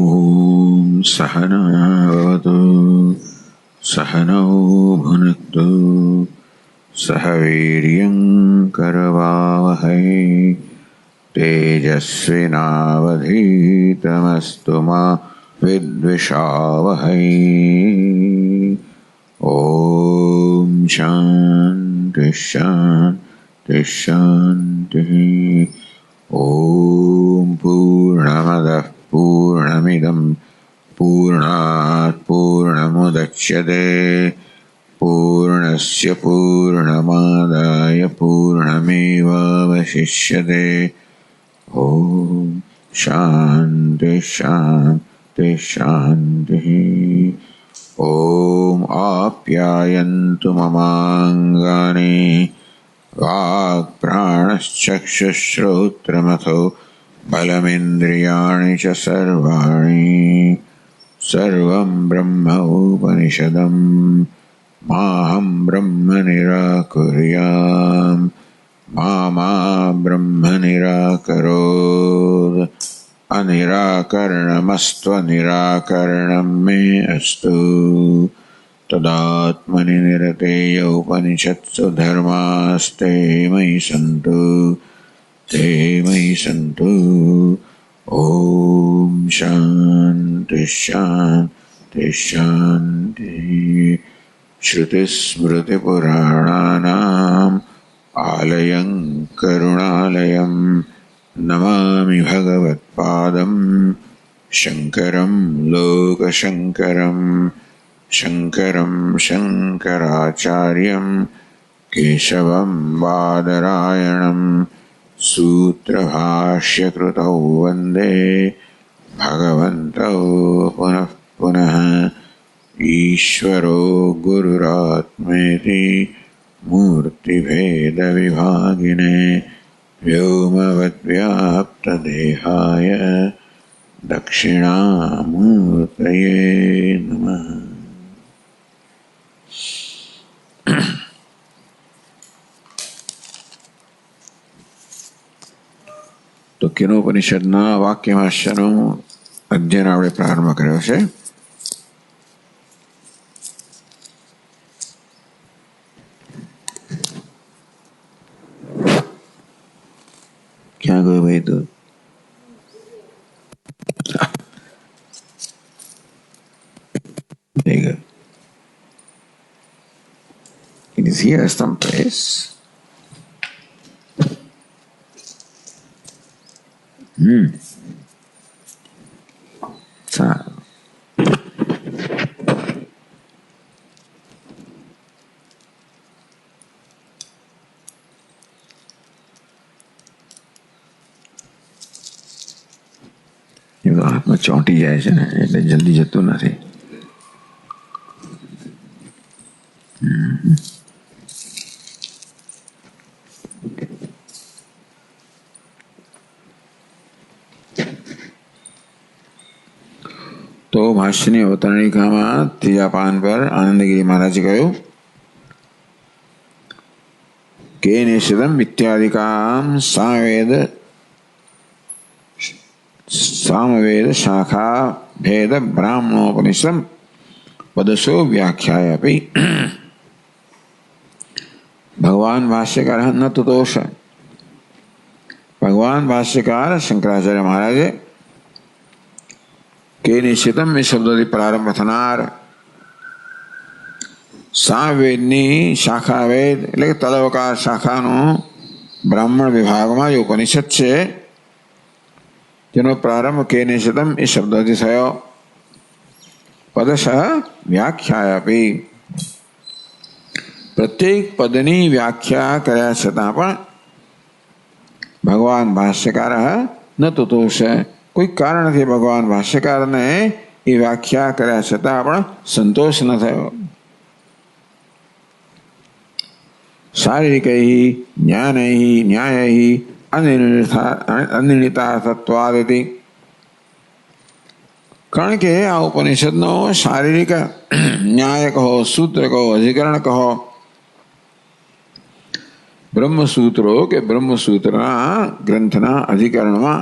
ॐ सहनावतु सहनौ भुनक्तु सह वीर्यं करवावहै तेजस्विनावधीतमस्तु मा विद्विषावहै। ॐ शान्ति शान्ति शान्तिः। ॐ पूर्णमदः पूर्णमिदं पूर्णात् पूर्णमुदच्यते पूर्णस्य पूर्णमादाय पूर्णमेवावशिष्यते। ॐ शान्ति शान्ति शान्तिः। ॐ आप्यायन्तु ममाङ्गानि वाक्प्राणश्चक्षुश्रोत्रमथो बलमिन्द्रियाणि च सर्वाणि सर्वं ब्रह्म उपनिषदं माहं ब्रह्म निराकुर्याम् मा ब्रह्म निराकरोत्। अनिराकरणमस्त्वनिराकरणं मे अस्तु। तदात्मनि निरतेय उपनिषत्सु धर्मास्ते मयि सन्तु ते मयि सन्तु। ॐ शान्ति शान्ति शान्तिः। श्रुतिस्मृतिपुराणानाम् आलयं करुणालयं नमामि भगवत्पादं शङ्करं लोकशङ्करं शङ्करं शङ्कराचार्यं केशवं बादरायणं सूत्रभाष्यकृतौ वन्दे भगवन्तौ पुनः पुनः। ईश्वरो गुरुरात्मेति मूर्तिभेदविभागिने व्योमवद्व्याप्तदेहाय दक्षिणामूर्तये नमः। તો કેનોપનિષદના વાક્યભાષ્યનું અધ્યયન આપણે પ્રારંભ કર્યો છે। ક્યાં ગયો ભાઈ તો? There you go. It is here someplace. હાથમાં ચોંટી જાય છે ને એટલે જલ્દી જતું નથી। તો ભાષ્યની અવતરણિકામાં ત્રીજા પાન પર આનંદગીરી મહારાજે કહ્યું કે નિષેધમ ઇત્યાદિકામ सामवेद शाखा भेद ब्राह्मणोपनिषद पदसो व्याख्यायापि। भगवान भाष्यकार न तो दोष। भगवान भाष्यकार शंकराचार्य महाराज के निश्चितम में शब्दों प्रारंभ थनार सामवेदनी शाखा वेद એટલે કે તલવકાર શાખાનો બ્રાહ્મણ વિભાગમાં જે ઉપનિષદ છે જેનો પ્રારંભ કે નિષેધમ એ શબ્દોથી થયો। પદશઃ વ્યાખ્યાયાપી પ્રત્યેક પદની વ્યાખ્યા કર્યા છતાં પણ ભગવાન ભાષ્યકાર ન તુતોષ કોઈ કારણ નથી ભગવાન ભાષ્યકારને એ વ્યાખ્યા કર્યા છતાં પણ સંતોષ ન થયો। શારીરિકૈ જ્ઞાનૈ ન્યાયૈ અનિર્ણિતાર્થત્વાદિ। કારણ કે આ ઉપનિષદનો શારીરિક ન્યાય કહો સૂત્ર કહો અધિકરણ કહો બ્રહ્મસૂત્રો કે બ્રહ્મસૂત્રના ગ્રંથના અધિકરણમાં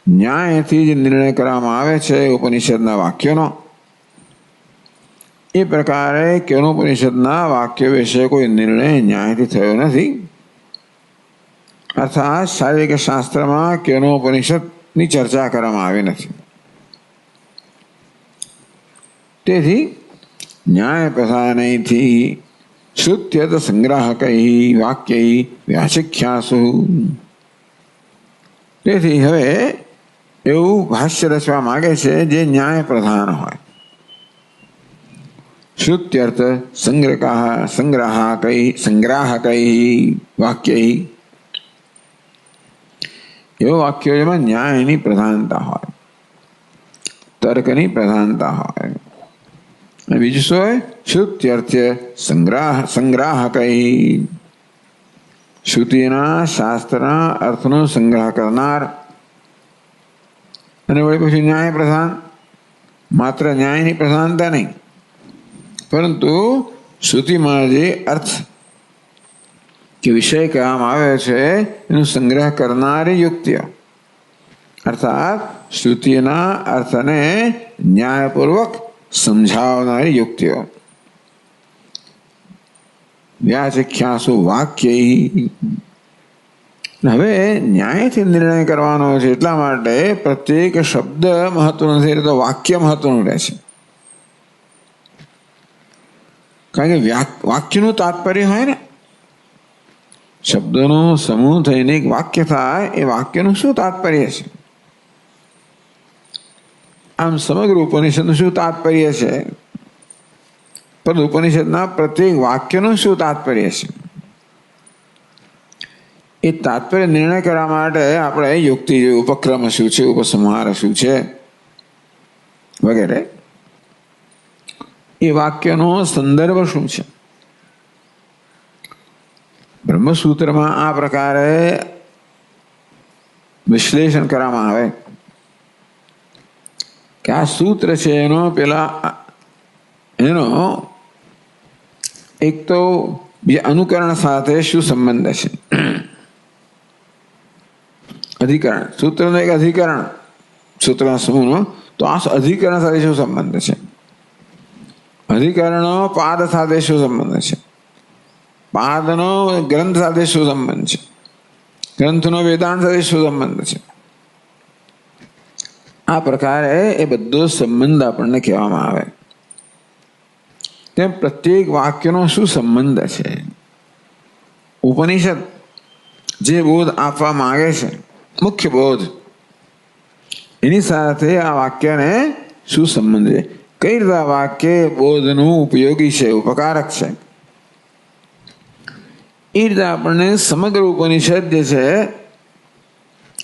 ન્યાયથી જ નિર્ણય કરવામાં આવે છે ઉપનિષદના વાક્યોનો, એ પ્રકારે કેનોપનિષદના વાક્યો વિશે કોઈ નિર્ણય ન્યાયથી થયો નથી. અર્થાત શારીરિક શાસ્ત્રમાં કેનોપનિષદની ચર્ચા કરવામાં આવી નથી. તેથી ન્યાય પ્રધાનૈથી શ્રુત્યત સંગ્રાહકૈ વાક્યૈ વ્યાચખ્યાસુ. તેથી હવે એવું ભાષ્ય રચવા માગે છે જે ન્યાય પ્રધાન હોય. શ્રુત્યર્થ સંગ્રાહકૈ વાક્યૈ, એવો વાક્યો જેમાં ન્યાયની પ્રધાનતા હોય, તર્કની પ્રધાનતા હોય. બીજું શું હોય? શ્રુત્યર્થ્ય સંગ્રાહકૈ, શ્રુતિના શાસ્ત્રના અર્થનો સંગ્રહ કરનાર. અને વળી પછી ન્યાય પ્રધાન, માત્ર ન્યાયની પ્રધાનતા નહીં, પરંતુ શ્રુતિમાં જે અર્થ કે વિષય કહેવામાં આવે છે એનો સંગ્રહ કરનારી યુક્તિઓ, અર્થાત શ્રુતિના અર્થને ન્યાયપૂર્વક સમજાવનારી યુક્તિઓ. વ્યાચખ્યાસુ વાક્યૈ. હવે ન્યાયથી નિર્ણય કરવાનો છે એટલા માટે પ્રત્યેક શબ્દ મહત્વનો નથી, તો વાક્ય મહત્વનું રહે છે. કારણ કે વાક્યનું તાત્પર્ય હોય ને, શબ્દોનો સમૂહ થઈને એક વાક્ય થાય, એ વાક્યનું શું તાત્પર્ય છે? આમ સમગ્ર ઉપનિષદનું શું તાત્પર્ય છે, પણ ઉપનિષદના પ્રત્યેક વાક્યનું શું તાત્પર્ય છે, એ તાત્પર્ય નિર્ણય કરવા માટે આપણે યુક્તિ, ઉપક્રમ શું છે, ઉપસંહાર શું છે વગેરે, એ વાક્યનો સંદર્ભ શું છે. બ્રહ્મસૂત્રમાં આ પ્રકારે વિશ્લેષણ કરવામાં આવે કે આ સૂત્ર છે એનો એક તો બીજા અનુકરણ સાથે શું સંબંધ છે. અધિકરણ, સૂત્રનો એક અધિકરણ, સૂત્રના સમૂહનો, તો આ અધિકરણ સાથે શું સંબંધ છે? અધિકરણનો પાદ સાથે શું સંબંધ છે? પાદનો ગ્રંથ સાથે શું સંબંધ છે? ગ્રંથનો વેદાંત સાથે શું સંબંધ છે? આ પ્રકારે એ બધો સંબંધ આપણને કહેવામાં આવે. તેમ પ્રત્યેક વાક્યનો શું સંબંધ છે? ઉપનિષદ જે બોધ આપવા માંગે છે, મુખ્ય બોધ, એની સાથે આ વાક્યને શું સંબંધ છે? કઈ રીતે આ વાક્ય બોધનું ઉપયોગી છે, ઉપકારક છે? એ રીતે આપણને સમગ્ર ઉપનિષદ જે છે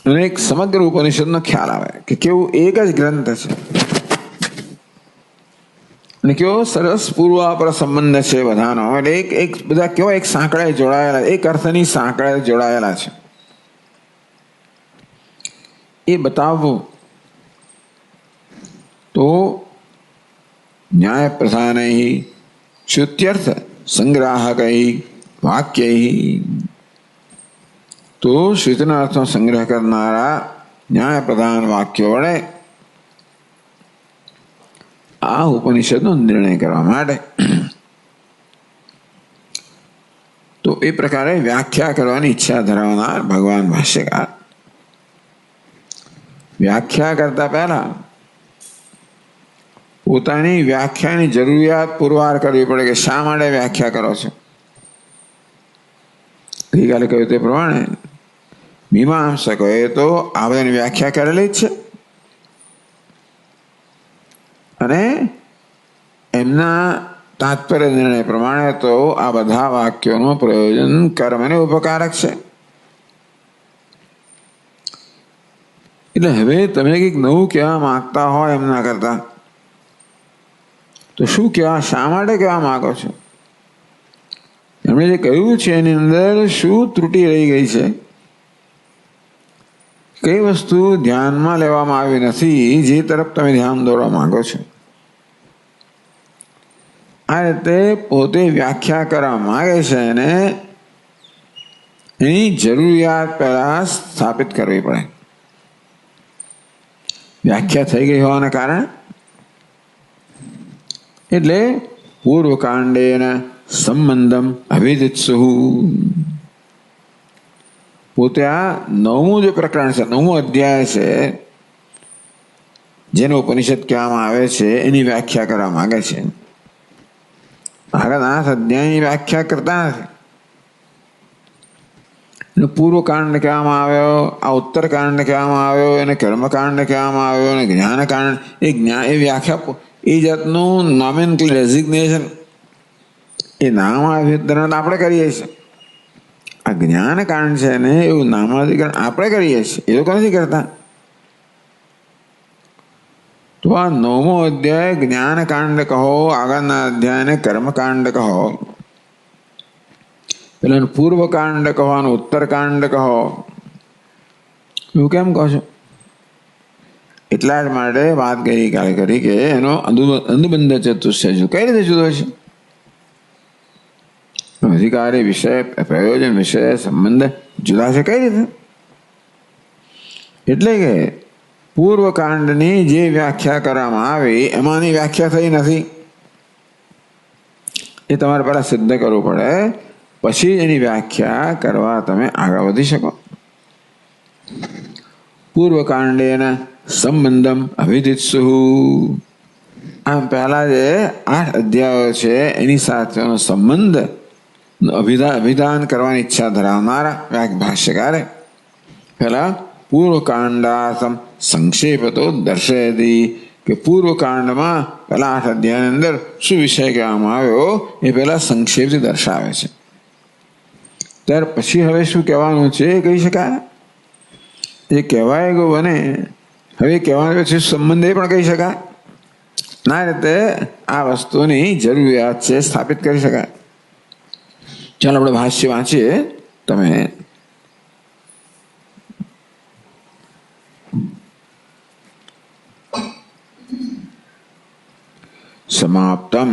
અને એક સમગ્ર ઉપનિષદનો ખ્યાલ આવે કે કેવું એક જ ગ્રંથ છે અને કેવો સરસ પૂર્વાપર સંબંધ છે બધાનો. એટલે એક બધા કેવા એક સાંકળે જોડાયેલા, એક અર્થની સાંકળે જોડાયેલા છે, એ બતાવવું. તો ન્યાય પ્રધાનૈ શ્રુત્યર્થ સંગ્રાહકૈ વાક્યૈ, તો શ્રુતિના અર્થનો સંગ્રહ કરનારા ન્યાય પ્રધાન વાક્યો વડે આ ઉપનિષદનો નિર્ણય કરવા માટે. તો એ પ્રકારે વ્યાખ્યા કરવાની ઈચ્છા ધરાવનાર ભગવાન ભાષ્યકાર વ્યાખ્યા કરતા પહેલા પોતાની વ્યાખ્યાની જરૂરિયાત પુરવાર કરવી પડે કે શા માટે વ્યાખ્યા કરો છો. ગઈકાલે કહ્યું તે પ્રમાણે મીમાંસકોએ તો આ બધાની વ્યાખ્યા કરેલી જ છે અને એમના તાત્પર્ય નિર્ણય પ્રમાણે તો આ બધા વાક્યોનું પ્રયોજન કર્મને ઉપકારક છે. એટલે હવે તમે કંઈક નવું કહેવા માંગતા હોય એમના કરતા, તો શું કહેવા, શા માટે કહેવા માંગો છો? એમણે જે કહ્યું છે એની અંદર શું ત્રુટિ રહી ગઈ છે, કઈ વસ્તુ ધ્યાનમાં લેવામાં આવી નથી, જે તરફ તમે ધ્યાન દોરવા માંગો છો. આ રીતે પોતે વ્યાખ્યા કરવા માંગે છે અને એની જરૂરિયાત પહેલા સ્થાપિત કરવી પડે. વ્યાખ્યા થઈ ગઈ હોવાના કારણે. એટલે પૂર્વકાંડેન સંબંધમ અભિદિત્સુ. પોતે આ 9મું જે પ્રકરણ છે, 9મો અધ્યાય છે, જેનો ઉપનિષદ કહેવામાં આવે છે, એની વ્યાખ્યા કરવા માંગે છે. આગળ 8 અધ્યાયની વ્યાખ્યા કરતા નથી. પૂર્વકાંડ કહેવામાં આવ્યો, આ ઉત્તરકાંડ કહેવામાં આવ્યો, એને કર્મકાંડ કહેવામાં આવ્યો, અને જ્ઞાનકાંડ. એ વ્યાખ્યા, એ જાતનું નોમેનક્લેચર, ડેઝિગ્નેશન, એ નામાભિધાન આપણે કરીએ છીએ. આ જ્ઞાનકાંડ છે ને એવું નામાધિકરણ આપણે કરીએ છીએ, એ લોકો નથી કરતા. તો આ 9મો અધ્યાય જ્ઞાનકાંડ કહો, આગળના અધ્યાયને કર્મકાંડ કહો, પેલા પૂર્વકાંડ કહો અને ઉત્તરકાંડ કહો, એવું કેમ કહો છો? એટલા જ માટે વાત ગઈકાલે કરી કે એનો અનુબંધ ચતુષ્ય કઈ રીતે જુદો છે? અધિકારી વિષય, પ્રયોજન વિષય, સંબંધ જુદા છે કઈ રીતે? એટલે કે પૂર્વકાંડની જે વ્યાખ્યા કરવામાં આવી એમાંની વ્યાખ્યા થઈ નથી. એ તમારે પહેલા સિદ્ધ કરવું પડે, પછી એની વ્યાખ્યા કરવા તમે આગળ વધી શકો. પૂર્વકાંડેન સંબંધમ અભિદિત્સુ. આમ પહેલા જે 8 અધ્યાયો છે એની સાથેનો સંબંધ અભિધાન કરવાની ઈચ્છા ધરાવનારા ભાષ્યકારે પહેલા પૂર્વકાંડાસમ સંક્ષેપતો દર્શયતી, કે પૂર્વકાંડમાં પહેલા 8 અધ્યાયની અંદર શું વિષય કહેવામાં આવ્યો એ પહેલા સંક્ષેપથી દર્શાવે છે. ત્યાર પછી હવે શું કહેવાનું છે એ કહી શકાય. એ કહેવાય ગયું બને, હવે કહેવાનું પછી સંબંધ એ પણ કહી શકાય. ના રીતે આ વસ્તુની જરૂરિયાત છે સ્થાપિત કરી શકાય. ચાલો આપણે ભાષ્ય વાંચીએ. તમે સમાપ્તમ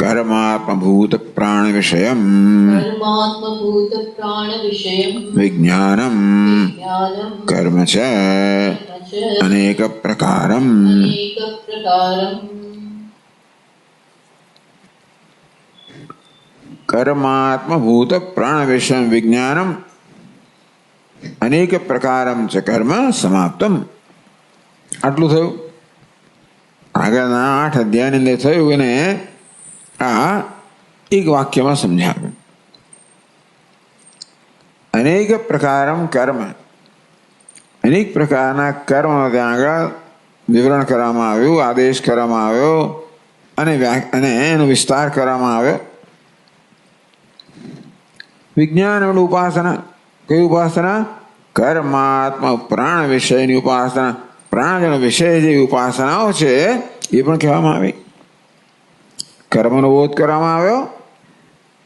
કર્માત્મભૂત પ્રાણ વિષયમ વિજ્ઞાનમ કર્મ ચ અનેક પ્રકારમ. કર્માત્મભૂત પ્રાણ વિષયમ વિજ્ઞાનમ અનેક પ્રકારમ ચ કર્મ સમાપ્તમ. આટલું થયું. આગળના 8 અધ્યાયની અંદર થયું અને આ એક વાક્યમાં સમજાવ્યું. અનેક પ્રકારમ કર્મ, અનેક પ્રકારના કર્મ ત્યાં આગળ વિવરણ કરવામાં આવ્યું, આદેશ કરવામાં આવ્યો અને એનો વિસ્તાર કરવામાં આવ્યો. વિજ્ઞાન એટલે ઉપાસના. કઈ ઉપાસના? કર્માત્મ પ્રાણ વિષયની ઉપાસના. પ્રાણ વિષય જેવી ઉપાસનાઓ છે એ પણ કહેવામાં આવી. કર્મનો બોધ કરવામાં આવ્યો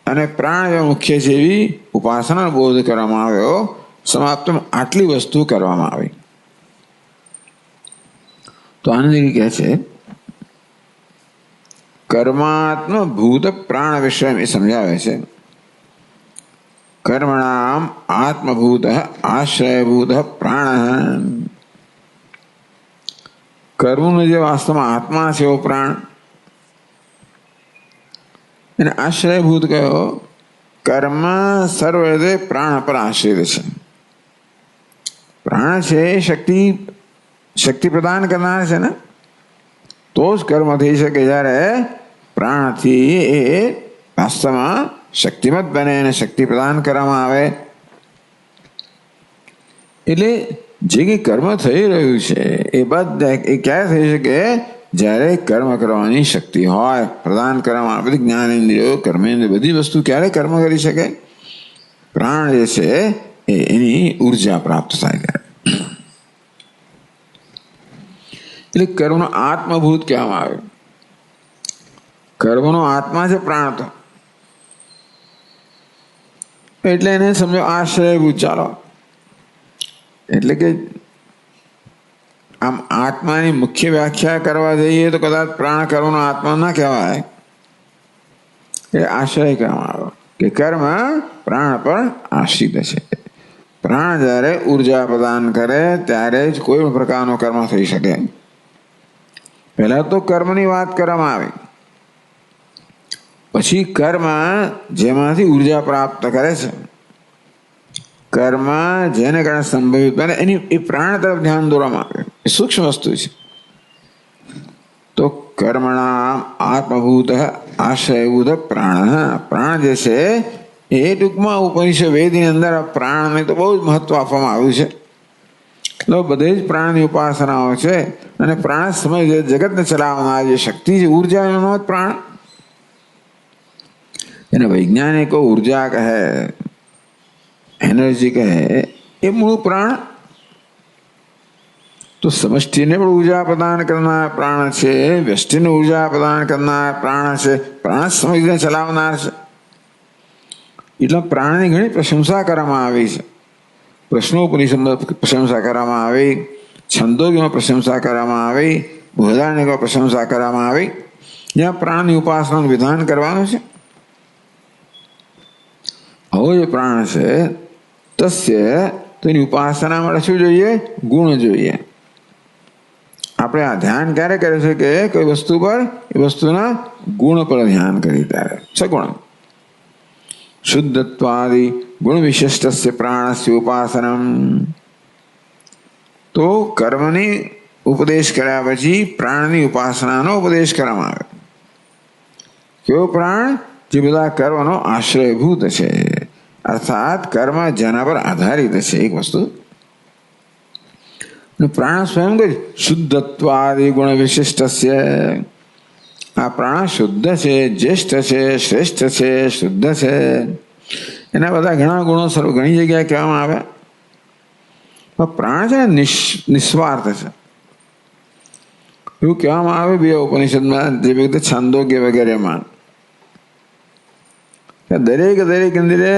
અને પ્રાણ મુખ્ય જેવી ઉપાસનાનો બોધ કરવામાં આવ્યો. સમાપ્તમ આટલી વસ્તુ કરવામાં આવી. તો આનંદ કહે છે કર્માત્મ ભૂત પ્રાણ વિષય એ સમજાવે છે. કર્મણામ આત્મભૂત આશ્રયભૂત પ્રાણ. કર્મનો જે વાસ્તવમાં આત્મા છે એવો પ્રાણ, એને આશ્રયભૂત કયો. કર્મ સર્વ રીતે પ્રાણ પર આશ્રિત છે. પ્રાણ છે શક્તિ પ્રદાન કરનાર છે ને, તો જ કર્મ થઈ શકે. જ્યારે પ્રાણથી એ વાસ્તવમાં શક્તિમત બને અને શક્તિ પ્રદાન કરવામાં આવે. એટલે જે કંઈ કર્મ થઈ રહ્યું છે એ બધા એ ક્યારે થઈ શકે? જ્યારે કર્મ કરવાની શક્તિ હોય, પ્રદાન કરવામાં બધી જ્ઞાનેન્દ્રિયો, કર્મેન્દ્રિયો, બધી વસ્તુ ક્યારે કર્મ કરી શકે? પ્રાણ જે છે એની ઉર્જા પ્રાપ્ત થાય ત્યારે. એટલે કર્મનો આત્મભૂત કહેવામાં આવે. કર્મનો આત્મા છે પ્રાણ તો, એટલે એને સમજો આશ્રયભૂત. ચાલો, એટલે કે આમ આત્માની મુખ્ય વ્યાખ્યા કરવા જઈએ તો કદાચ પ્રાણ કર્મનો આત્મા ના કહેવાય, એ આશ્રય કહેવામાં આવ્યો કે કર્મ પ્રાણ પર આશ્રિત છે. પ્રાણ જ્યારે ઉર્જા પ્રદાન કરે ત્યારે જ કોઈ પણ પ્રકારનો કર્મ થઈ શકે. પહેલા તો કર્મની વાત કરવામાં આવી, પછી કર્મ જેમાંથી ઉર્જા પ્રાપ્ત કરે છે, કર્મ જેને કારણે સંભવિત બને એની એ પ્રાણ તરફ ધ્યાન દોરવામાં આવે. એ સૂક્ષ્મ વસ્તુ છે. તો કર્મણા આત્મભૂત આશ્રયભૂત પ્રાણ. પ્રાણ જે છે એ ટૂંકમાં ઉપનિષદ વેદની અંદર પ્રાણને તો બહુ જ મહત્વ આપવામાં આવ્યું છે. તો બધે જ પ્રાણની ઉપાસનાઓ છે. અને પ્રાણ સમય જે જગતને ચલાવનાર જે શક્તિ છે, ઉર્જા એનો જ પ્રાણ. એને વૈજ્ઞાનિકો ઉર્જા કહે, એનર્જી કહે, એ મૂળ પ્રાણ. તો સમષ્ટિને પણ ઉર્જા પ્રદાન કરનાર પ્રાણ છે, વ્યષ્ટિને ઉર્જા પ્રદાન કરનાર પ્રાણ છે, પ્રાણ સમજને ચલાવનાર છે. એટલે પ્રાણની ઘણી પ્રશંસા કરવામાં આવી છે. પ્રશ્નોપનિષદમાં પ્રશંસા કરવામાં આવી, છંદોગીમાં પ્રશંસા કરવામાં આવી, બૃહદારણ્યકમાં પ્રશંસા કરવામાં આવી. જ્યાં પ્રાણની ઉપાસનાનું વિધાન કરવાનું છે. આવો જે પ્રાણ છે તસ્ય, તેની ઉપાસના માટે શું જોઈએ? ગુણ જોઈએ. આપણે આ ધ્યાન ક્યારે કરે છે કે કોઈ વસ્તુ પર, એ વસ્તુના ગુણ પર ધ્યાન કરી ત્યારે. સગુણ શુદ્ધત્વાદિ ગુણ વિશિષ્ટસ્ય પ્રાણસ્ય ઉપાસનમ. તો કર્મની ઉપદેશ કર્યા પછી પ્રાણની ઉપાસનાનો ઉપદેશ કરવામાં આવે. કેવો પ્રાણ? જે બધા કર્મનો આશ્રયભૂત છે, અર્થાત કર્મ જેના પર આધારિત છે. એક વસ્તુ પ્રાણ સ્વયં જ શુદ્ધત્વાદિ ગુણ વિશિષ્ટસ્ય. આ પ્રાણ શુદ્ધ છે, જ્યેષ્ઠ છે, શ્રેષ્ઠ છે, શુદ્ધ છે. એના બધા ઘણા ગુણો ઘણી જગ્યાએ કહેવામાં આવે. પણ પ્રાણ છે ને નિસ્વાર્થ છે, એવું કહેવામાં આવે બે ઉપનિષદમાં, જે વખતે છાંદોગ્ય વગેરેમાં. દરેક ઇન્દ્રિય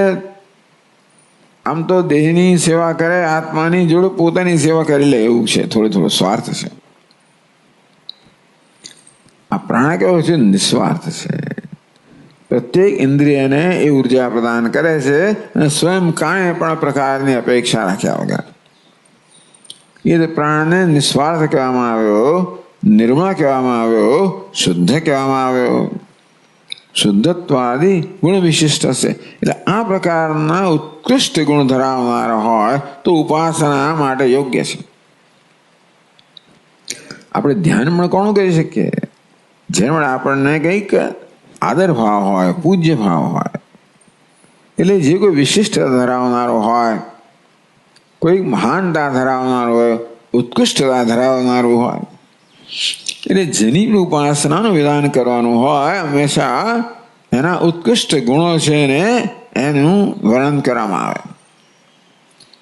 આમ તો દેહની સેવા કરે, આત્માની જોડે પોતાની સેવા કરી લે, એવું છે. થોડો સ્વાર્થ છે. આ પ્રાણ કેવો છે? નિસ્વાર્થ છે. પ્રત્યેક ઇન્દ્રિયને એ ઉર્જા પ્રદાન કરે છે અને સ્વયં કાંઈ પણ પ્રકારની અપેક્ષા રાખ્યા વગર. એ પ્રાણને નિસ્વાર્થ કહેવામાં આવ્યો, નિર્મળ કહેવામાં આવ્યો, શુદ્ધ કહેવામાં આવ્યો. શુદ્ધત્વાદિ ગુણ વિશિષ્ટ હશે. એટલે આ પ્રકારના ઉત્કૃષ્ટ ગુણ ધરાવનારા હોય તો ઉપાસના માટે યોગ્ય છે. આપણે ધ્યાનમાં કોણ કરી શકીએ? જેમાં આપણને કંઈક આદર ભાવ હોય, પૂજ્ય ભાવ હોય. એટલે જે કોઈ વિશિષ્ટતા ધરાવનારો હોય, કોઈ મહાનતા ધરાવનારો હોય, ઉત્કૃષ્ટતા ધરાવનારું હોય, એટલે જેની ઉપાસનાનું વિધાન કરવાનું હોય, હંમેશા એના ઉત્કૃષ્ટ ગુણો છે ને એનું વર્ણન કરવામાં આવે.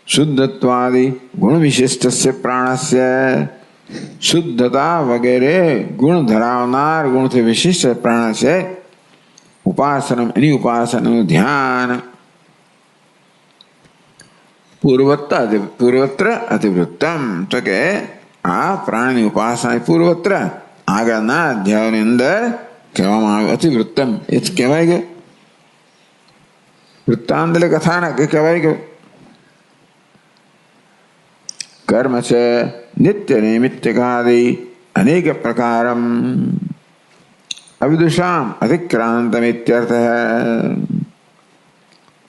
શુદ્ધત્વાદિ ગુણ વિશિષ્ટસ્ય પ્રાણસ્ય. શુદ્ધતા વગેરે ગુણ ધરાવનાર, ગુણથી વિશિષ્ટ પ્રાણ છે. ઉપાસના, એની ઉપાસનાનું ધ્યાન પૂર્વત્ર અતિવૃત્તમ. તો કે આ પ્રાણની ઉપાસના પૂર્વત્ર આગળના અધ્યાયોની અંદર કહેવામાં આવે. અતિવૃત્તમ એ જ કહેવાય ગયું. વૃત્તાંત એટલે કથાનક, એ કહેવાય ગયું. કર્મ છે નિત્ય નૈમિત્તિકાદિ અનેક પ્રકારમ અવિદુષામ અતિક્રાંતમ ઇત્યર્થ.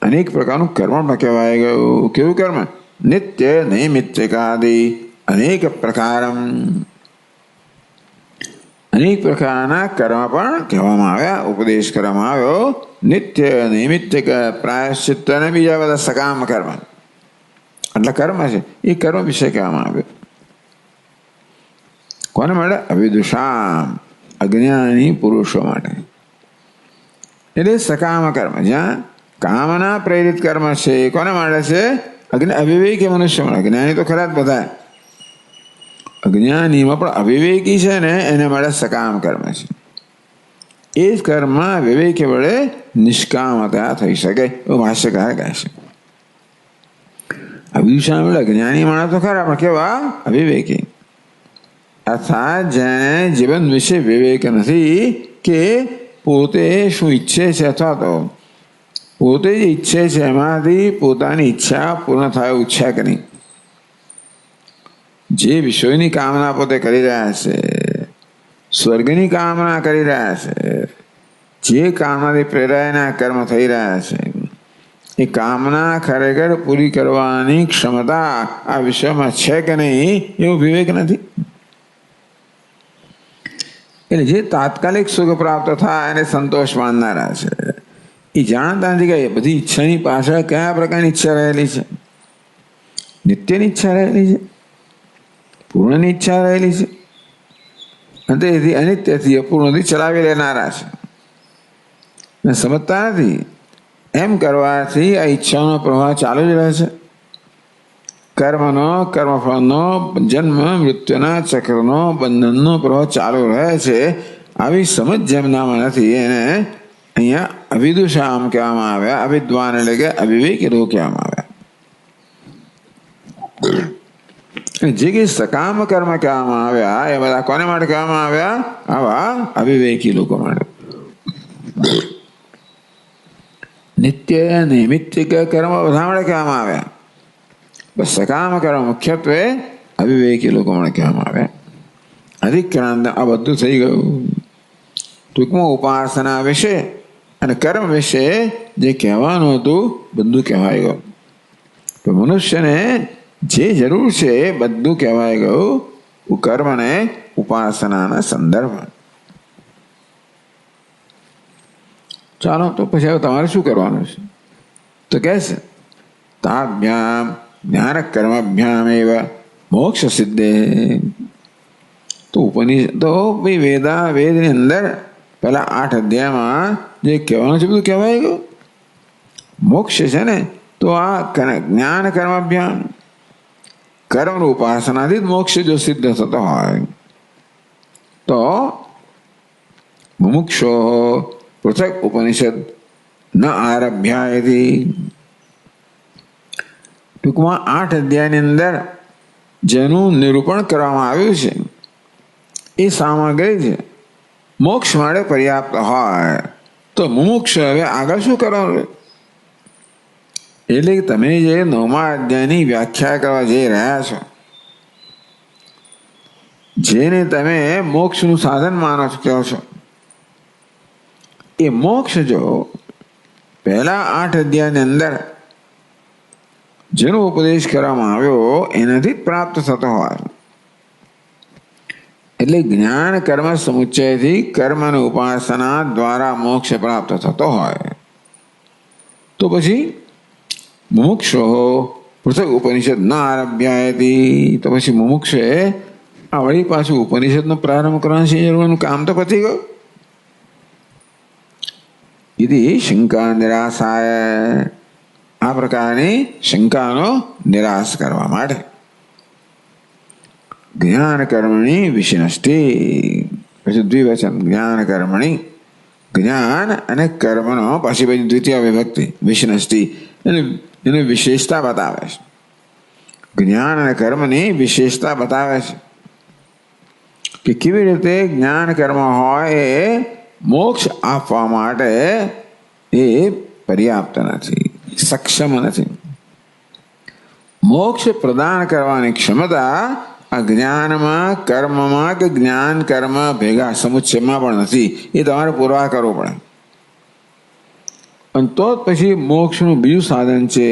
અનેક પ્રકારનું કર્મ પણ કહેવાય ગયું. કેવું કર્મ? નિત્ય નૈમિત્તિકાદિ અનેક પ્રકારમ. અનેક પ્રકારના કર્મ પણ કહેવામાં આવ્યા, ઉપદેશ કરવામાં આવ્યો. નિત્ય નૈમિત્તિક પ્રાયશ્ચિત્ત અને બીજા બધા સકામ કર્મ, એટલે કર્મ છે એ કર્મ વિશે કહેવામાં આવ્યો. કોને માટે? અવિદુષામ, અજ્ઞાની પુરુષો માટે. એટલે સકામ કર્મ, જ્યાં કામના પ્રેરિત કર્મ છે, કોને માટે છે? અવિવેકી મનુષ્ય માટે. અજ્ઞાની તો ખરા જ બધા, અજ્ઞાનીમાં પણ અવિવેકી છે ને એને માટે સકામ કર્મ છે. એ જ કર્મ વિવેકી વડે નિષ્કામતા થઈ શકે, એવું ભાષ્યકાર કહે છે. અવિદુષામ એટલે અજ્ઞાની માણસ તો ખરા, પણ કેવા? અવિવેકી. અર્થાત જેને જીવન વિશે વિવેક નથી કે પોતે શું ઈચ્છે છે, અથવા તો પોતે જ ઈચ્છે છે એમાંથી પોતાની ઈચ્છા પૂર્ણ થાય એવું છે કે નહીં? જે વિષયોની કામના પોતે કરી રહ્યા છે, સ્વર્ગની કામના કરી રહ્યા છે, જે કામનાથી પ્રેરાયના કર્મ થઈ રહ્યા છે, એ કામના ખરેખર પૂરી કરવાની ક્ષમતા આ વિશ્વમાં છે કે નહીં એવું વિવેક નથી. એટલે જે તાત્કાલિક સુખ પ્રાપ્ત થાય અને સંતોષ માનનારા છે એ જાણતા નથી કે બધી ઈચ્છાની પાછળ કયા પ્રકારની ઈચ્છા રહેલી છે. નિત્યની ઈચ્છા રહેલી છે, પૂર્ણની ઈચ્છા રહેલી છે, અને તેથી અનિત્યથી અપૂર્ણથી ચલાવી લેનારા છે. ને સમજતા નથી એમ કરવાથી આ ઈચ્છાનો પ્રવાહ ચાલુ જ રહે છે. કર્મનો, કર્મફળનો, જન્મ મૃત્યુના ચક્રનો, બંધનનો પ્રવાહ ચાલુ રહે છે. આવી સમજ જેમનામાં નથી એને અહીંયા અવિદુષા આમ કહેવામાં આવ્યા, અવિદ્વાન એટલે કે અવિવેકી લોકો કહેવામાં આવ્યા. જે કે સકામ કર્મ કહેવામાં આવ્યા એ બધા કોને માટે કહેવામાં આવ્યા? આવા અવિવેકી લોકો માટે. નિત્ય નૈમિત્તિક કર્મ બધા માટે કહેવામાં આવ્યા. બસ સકામ કર્મ મુખ્યત્વે અવિવેકી લોકો માટે કહેવામાં આવ્યા. અધિક્રાંત આ બધું થઈ ગયું. ટૂંકમાં ઉપાસના વિશે અને કર્મ વિશે જે કહેવાનું હતું બધું કહેવાય ગયું. તો મનુષ્યને જે જરૂર છે એ બધું કહેવાય ગયું કર્મ અને ઉપાસનાના સંદર્ભમાં. ચાલો તો પછી હવે તમારે શું કરવાનું છે? તો કહે છે તાભ્યામ જ્ઞાન કર્મભ્યામ એવા મોક્ષ સિદ્ધે. તો ઉપનિષદ તો ભાઈ વેદની અંદર પેલા 8 અધ્યાયમાં જે કહેવાનું છે બધું કહેવાય ગયું. મોક્ષ છે ને તો આ જ્ઞાન કર્મભ્યામ કર્મ ઉપાસનાથી જ મોક્ષ જો સિદ્ધ થતો હોય તો મુમુક્ષો પૃથક ઉપનિષદ ન આરભ્યાયથી. ટૂંકમાં 8 અધ્યાયની અંદર જેનું નિરૂપણ કરવામાં આવ્યું છે એ સામગ્રી છે મોક્ષ માટે પર્યાપ્ત હોય તો મુમુક્ષ હવે આગળ શું કરવાનું? એટલે તમે જે 9મા અધ્યાયની વ્યાખ્યા કરવા જઈ રહ્યા છો, જેને તમે મોક્ષનું સાધન માનો કહો છો, એ મોક્ષ જો પહેલા 8 અધ્યાયની અંદર જેનો ઉપદેશ કરવામાં આવ્યો એનાથી જ પ્રાપ્ત થતો હોય. એટલે જ્ઞાન કર્મ સમુચ્ચયથી કર્મ અને ઉપાસના દ્વારા મોક્ષ પ્રાપ્ત થતો હોય તો પછી મુમુક્ષો પૃથક ઉપનિષદ ન આરભ્યાયથી. તો પછી મુમુક્ષે આ વળી પાછું ઉપનિષદનો પ્રારંભ કરવાનું છે, જરૂરનું કામ તો પતી ગયું. યદી શંકા નિરાશાય, આ પ્રકારની શંકાનો નિરાશ કરવા માટે જ્ઞાન કર્મણી વિશિનષ્ટિ. પછી દ્વિવચન જ્ઞાન કર્મણી, જ્ઞાન અને કર્મનો પછી પછી દ્વિતીય વિભક્તિ વિશિનષ્ટિ એની વિશેષતા બતાવે છે. જ્ઞાન અને કર્મની વિશેષતા બતાવે છે કે કેવી રીતે જ્ઞાન કર્મ હોય એ મોક્ષ આપવા માટે એ પર્યાપ્ત નથી, સક્ષમ નથી. મોક્ષ પ્રદાન કરવાની ક્ષમતા આ જ્ઞાનમાં કર્મમાં કે જ્ઞાન કર્મ ભેગા સમુચ્ચયમાં પણ નથી. એ તમારે પુરવાર કરવો પડે. અને તો જ પછી મોક્ષનું બીજું સાધન છે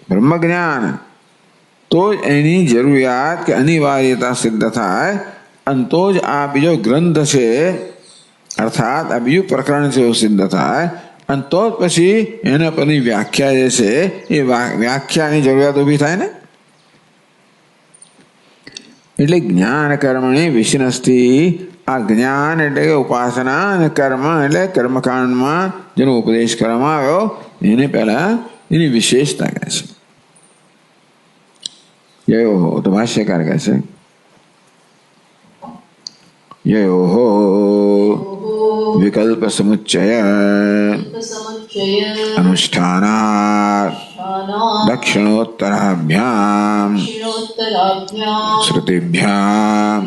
બ્રહ્મ જ્ઞાન. તો જ એની જરૂરિયાત કે અનિવાર્યતા સિદ્ધ થાય અને તો જ આ બીજો ગ્રંથ છે અર્થાત આ બીજું પ્રકરણ છે એવું સિદ્ધ થાય અને તો જ પછી એના પરની વ્યાખ્યા જે છે એ વ્યાખ્યાની જરૂરિયાત ઊભી થાય ને. એટલે જ્ઞાન કર્મની વિશિનષ્ટિ, આ જ્ઞાન એટલે કે ઉપાસના અને કર્મ એટલે કર્મકાંડમાં જેનો ઉપદેશ કરવામાં આવ્યો એને પહેલા એની વિશેષતા કહે છે. યયોહો તો ભાષ્યકાર કહે છે યયોહો વિકલ્પ સમુચ્ચય અનુષ્ઠાનાत् દક્ષિણોત્તરાભ્યામ શ્રુતિભ્યામ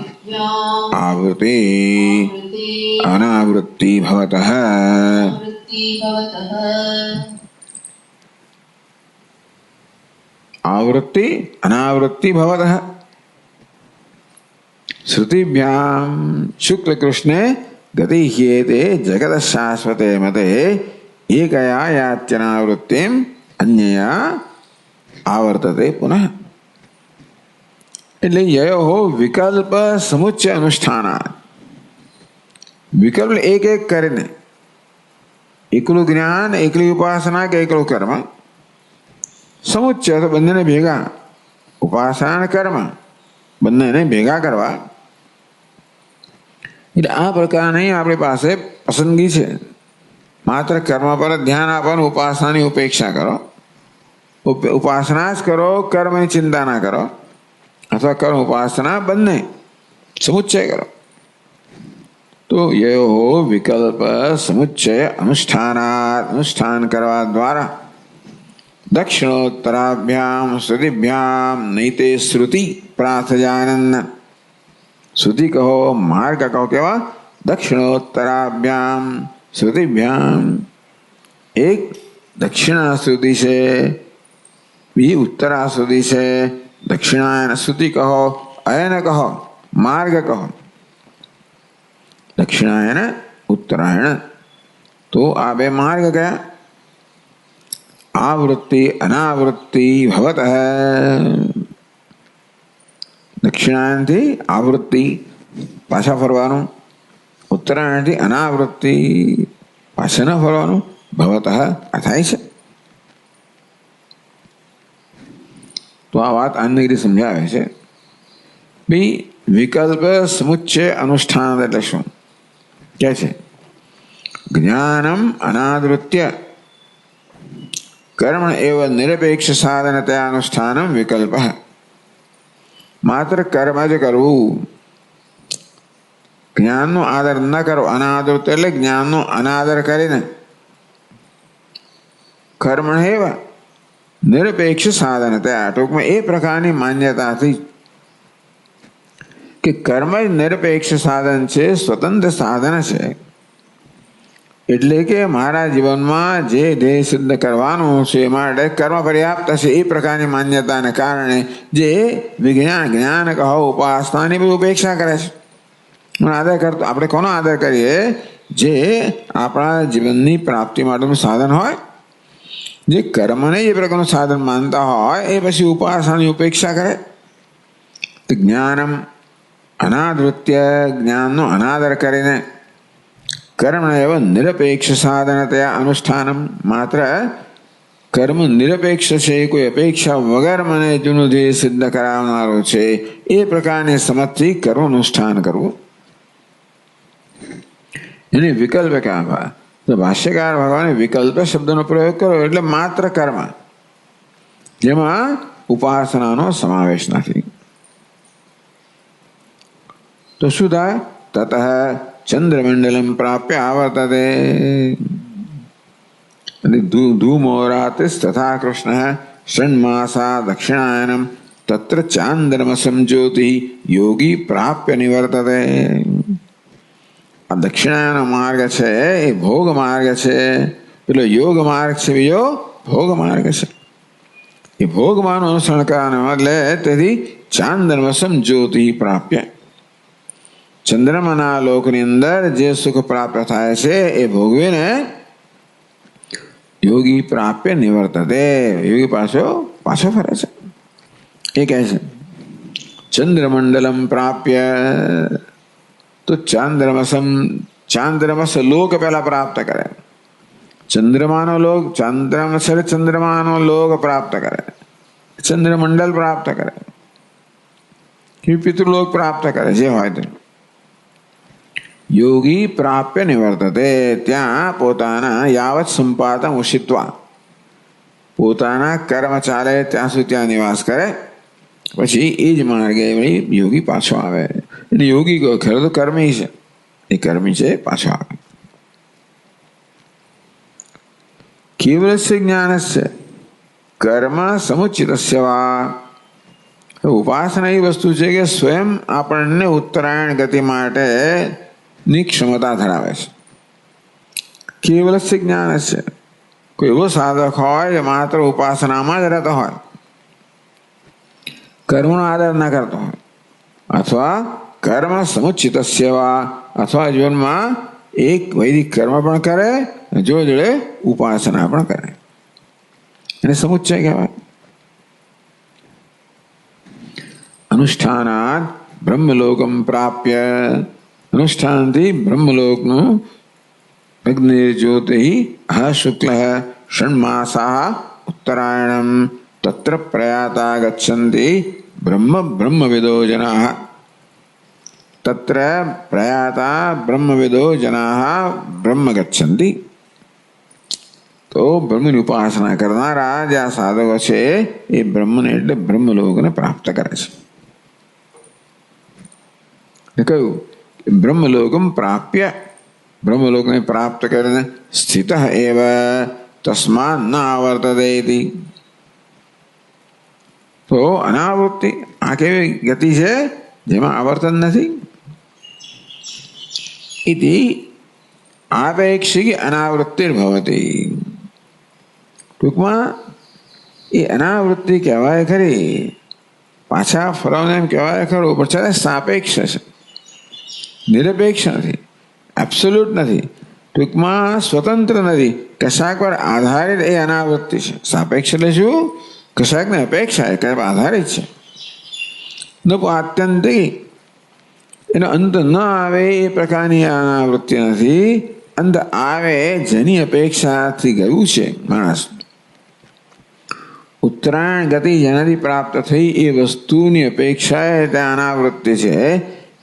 આવૃત્તિ અનાવૃત્તિ ભવતઃ. आवृत्ति अनावृत्ति भवतः श्रुतिभ्याम शुक्ल कृष्णे गति ह्येते जगत शाश्वते मते एकया यात्यनावृत्तिम अन्यया आवर्तते पुनः। એટલે યયો વિકલ્પ સમુચ્ચય અનુષ્ઠાન વિકલ્પ એક એક કરીને એકલું જ્ઞાન એકલી ઉપાસના કે એકલું કર્મ સમુચ્ચય તો બંનેને ભેગા ઉપાસના કર્મ બંનેને ભેગા કરવા એટલે આ પ્રકારની આપણી પાસે પસંદગી છે માત્ર કર્મ પર ધ્યાન આપવાનું ઉપાસનાની ઉપેક્ષા કરો ઉપાસના જ કરો કર્મની ચિંતા ના કરો अथवा कर्म उपासना बनने समुच्चय करो तो यो विकल्प समुच्चय अनुष्ठान करवा द्वारा दक्षिणोत्तराभ्याम श्रुतिभ्याम नैते श्रुति प्रार्थजानन श्रुति कहो मार्ग कहो केवा दक्षिणोत्तराभ्याम श्रुतिभ्याम एक दक्षिणा श्रुति से भी उत्तरा श्रुति से दक्षिणायन श्रुति कहो अयन कहो मार्ग कहो दक्षिणायन उत्तरायण तो आबे मार्ग गया आवृत्ति अनावृत्ति भवत है दक्षिणायन थी आवृत्ति पाछा फरवानु उत्तरायण थी अनावृत्ति पाछा न फरवानु भवत अथाय छे। तो आ बात अन्य समझावे છે ભાઈ વિકલ્પ સમુચ્ચય अनुष्ठान એટલે શું કે છે જ્ઞાનમ અનાદૃત્ય कर्म एव निरपेक्ष साधनतया अनुष्ठानम विकल्प मात्र कर्म ज करवू ज्ञान नो आदर न करो अनादृत्य એટલે જ્ઞાન નો અનાદર કરીને कर्म एव निरपेक्ष साधन टूंक में ए प्रकार की मान्यता थी कि कर्म निरपेक्ष साधन है स्वतंत्र साधन है एटले के मारा जीवन में जे ध्येय सिद्ध करवानुं छे माटे कर्म पर्याप्त है ए प्रकार की मान्यता ने कारण जे विज्ञान ज्ञान कहो उपासना ने भी उपेक्षा करे छे आदर करतो आपणे कोनो आदर करीए जे आपणा जीवन की प्राप्ति माटेनुं साधन होय जे कर्म ने ये प्रकार साधन मानता है पछी उपासना उपेक्षा करे तो ज्ञानम अनादृत्य ज्ञान नो अनादर करीने कर्म एवं निरपेक्ष साधनतया अनुष्ठानम मात्र कर्म निरपेक्ष है कोई अपेक्षा वगर मने जूनु ध्येय सिद्ध करावनारो छे ए प्रकारने समझथी कर्म अनुष्ठान करवुं एने विकल्प कहेवाय। तो भाष्यकार भगवान विकल्प शब्द नो प्रयोग करो એટલે માત્ર કર્મ જેમાં ઉપાસનાનો સમાવેશ નથી તો શું થાય તતઃ ચંદ્રમંડલમ પ્રાપ્ય આवर्तते धूमो रातिस्तथा कृष्णः षण्मासा दक्षिणायनम तत्र चांद्रमसं ज्योति योगी प्राप्य निवर्तते। दक्षिणायन मार्ग है ये भोग मार्ग है पे योग मार्ग से बीजो भोग मार्ग है ये भोग मान अनुसरण करने चांद्रमसम ज्योति प्राप्य चंद्रमा लोक अंदर जे सुख प्राप्त थाय छे ए भोगवी ने योगी प्राप्य निवर्तते योगी पाछो पाछो फरे छे। ये कहे छे चंद्रमंडलम प्राप्य तो चांद्रमस लोक पहला प्राप्त करे चंद्रमानो लोक चांद्रमस चंद्रमानो लोक प्राप्त करे चंद्रमंडल प्राप्त करे पितृलोक प्राप्त करे जे होय ते योगी प्राप्य निवर्तते त्या पोताना यावत संपादन उषित्वा पोताना कर्म चाले त्या सुधी त्या निवास करे पछी ए ज मार्गे योगी पाछो आवे योगी को खरो तो कर्मी है ये कर्मी से पाछो आवे। केवल से ज्ञान से कर्म समुचितस्य वा उपासना ही वस्तु है कि स्वयं आपने उत्तरायण गति माटे नी क्षमता धरावे छे। केवल से ज्ञान से कोई एवो साधक होय जे मात्र उपासना में ज रहतो होय કર્મનો આદર ના કરતો હોય, અથવા કર્મ સમુચિત સેવા, અથવા જીવનમાં એક વૈદિક કર્મ પણ કરે, જોડે ઉપાસના પણ કરે, એને સમુચ્ચય કહેવાય. અનુષ્ઠાનાત બ્રહ્મલોકમ પ્રાપ્ય, અનુષ્ઠાનથી બ્રહ્મલોકનું અગ્નિર્જ્યોતિ શુક્લ ષણ્માસા ઉત્તરાયણમ તત્ર પ્રયાતા ગચ્છન્તિ બ્રહ્મવિદો જનાઃ. તત્ર પ્રયાતા બ્રહ્મવિદો જનાઃ બ્રહ્મ ગચ્છન્તિ. તો બ્રહ્મની ઉપાસના કરનારા જે આ સાધકો છે એ બ્રહ્મને એટલે બ્રહ્મલોકને પ્રાપ્ત કરે છે. કહ્યું બ્રહ્મલોકમ પ્રાપ્ય, બ્રહ્મલોકને પ્રાપ્ત કરીને સ્થિત એવ તસ્માન ન આવર્તતે ઇતિ. તો અનાવૃત્તિ આ કેવી ગતિ છે જેમાં આવર્તન નથી. ઇતિ આપેક્ષિક અનાવૃત્તિર્ભવતી. ટૂંકમાં એ અનાવૃત્તિ કહેવાય ખરી, પાછા ફરવાને એમ કહેવાય ખરું, પણ છતાં સાપેક્ષ છે, નિરપેક્ષ નથી, એબ્સોલ્યુટ નથી. ટૂંકમાં સ્વતંત્ર નથી, કશાક પર આધારિત એ અનાવૃત્તિ છે. સાપેક્ષ એટલે શું? કશાકને અપેક્ષા એ કયા આધારિત છે. આત્યંતિક, એનો અંત ન આવે એ પ્રકારની અનાવૃત્તિ નથી. અંત આવે જેની અપેક્ષાથી ગયું છે માણસ. ઉત્તરાયણ ગતિ જેનાથી પ્રાપ્ત થઈ એ વસ્તુની અપેક્ષાએ ત્યાં અનાવૃત્તિ છે,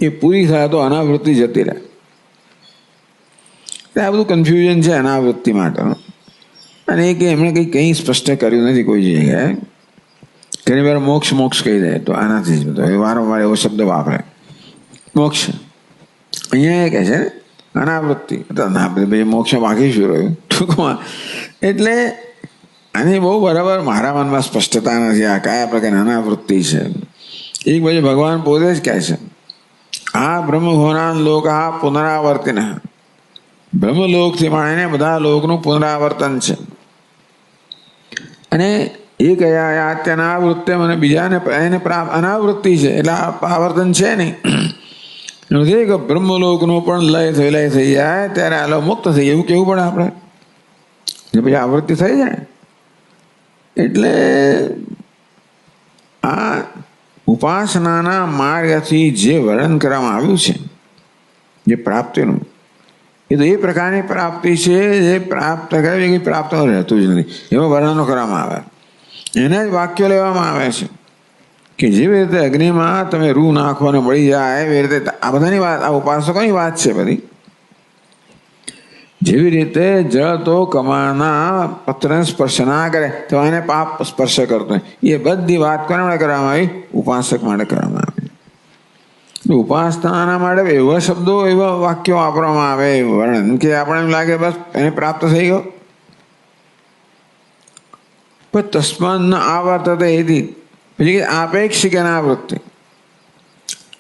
એ પૂરી થાય તો અનાવૃત્તિ જતી રહે. આ બધું કન્ફ્યુઝન છે અનાવૃત્તિ માટેનું. અને એ કે એમણે કંઈ સ્પષ્ટ કર્યું નથી કોઈ જગ્યાએ. ઘણી વાર મોક્ષ મોક્ષ કહી દે તો આનાથી જ બધો વારંવાર એવો શબ્દ વાપરે, મોક્ષ. અહીંયા એ કહે છે અનાવૃત્તિ, મોક્ષ બાકી શું રહ્યું ટૂંકમાં. એટલે આની બહુ બરાબર મારા મનમાં સ્પષ્ટતા નથી આ કયા પ્રકારની અનાવૃત્તિ છે. એક બાજુ ભગવાન પોતે જ કહે છે આ બ્રહ્મભુવનાન લોક પુનરાવર્તિન, બ્રહ્મલોકથી માંડીને બધા લોકનું પુનરાવર્તન છે. અને એ કયા અનાવૃત્તિ મને બીજાને એને અનાવૃત્તિ છે એટલે આવર્તન છે નહીં. નથી કે બ્રહ્મલોકનું પણ લય થઈ જાય ત્યારે આ મુક્ત થઈ એવું કેવું પડે આપણે, પછી આવૃત્તિ થઈ જાય. એટલે આ ઉપાસનાના માર્ગથી જે વર્ણન કરવામાં આવ્યું છે જે પ્રાપ્તિનું, એ તો એ પ્રકારની પ્રાપ્તિ છે જે પ્રાપ્ત કરે એ પ્રાપ્ત રહેતું જ નથી, એવા વર્ણનો કરવામાં આવે. એના જ વાક્યો લેવામાં આવે છે કે જેવી રીતે અગ્નિમાં તમે રૂ નાખો અને બળી જાય એવી રીતે આ બધાની વાત, આ ઉપાસકોની વાત છે બધી. જેવી રીતે જળ તો કમળના પત્રને સ્પર્શ ના કરે તો એને પાપ સ્પર્શ કરતો, એ બધી વાત કોને માટે કરવામાં આવી? ઉપાસક માટે કરવામાં આવી. ઉપાસના માટે એવા શબ્દો એવા વાક્યો વાપરવામાં આવે વર્ણન કે આપણે એમ લાગે બસ એને પ્રાપ્ત થઈ ગયો. પણ તસ્માન ન આવર્તતે ઇતિ, પછી આપેક્ષિક અનાવૃત્તિ.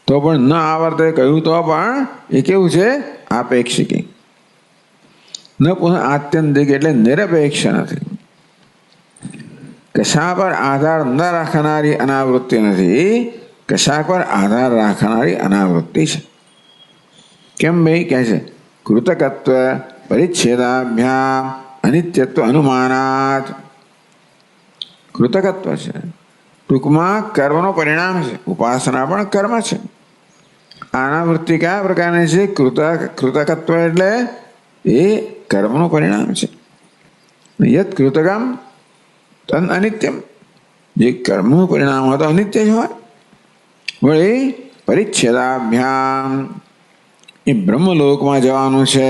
તો પણ ન આવર્તે કહ્યું તો પણ એ કેવું છે? આપેક્ષિક. ન પુનઃ આત્યંતિક એટલે નિરપેક્ષ નથી. કશા પર આધાર ન રાખનારી અનાવૃત્તિ નથી, કશા પર આધાર રાખનારી અનાવૃત્તિ છે. કેમ ભાઈ કહે છે? કૃતકત્વ પરિચ્છેદાભ્યામ અનિત્યત્વ અનુમાનાત. કૃતકત્વ છે, ટૂંકમાં કર્મનો પરિણામ છે. ઉપાસના પણ કર્મ છે. અનાવૃત્તિ કયા પ્રકારની છે? કૃતકત્વ એટલે એ કર્મનું પરિણામ છે. યત કૃતકમ તન અનિત્યમ, જે કર્મનું પરિણામ હોય તો અનિત્ય જ હોય. વળી પરિચ્છેદાભ્યામ, એ બ્રહ્મલોકમાં જવાનું છે,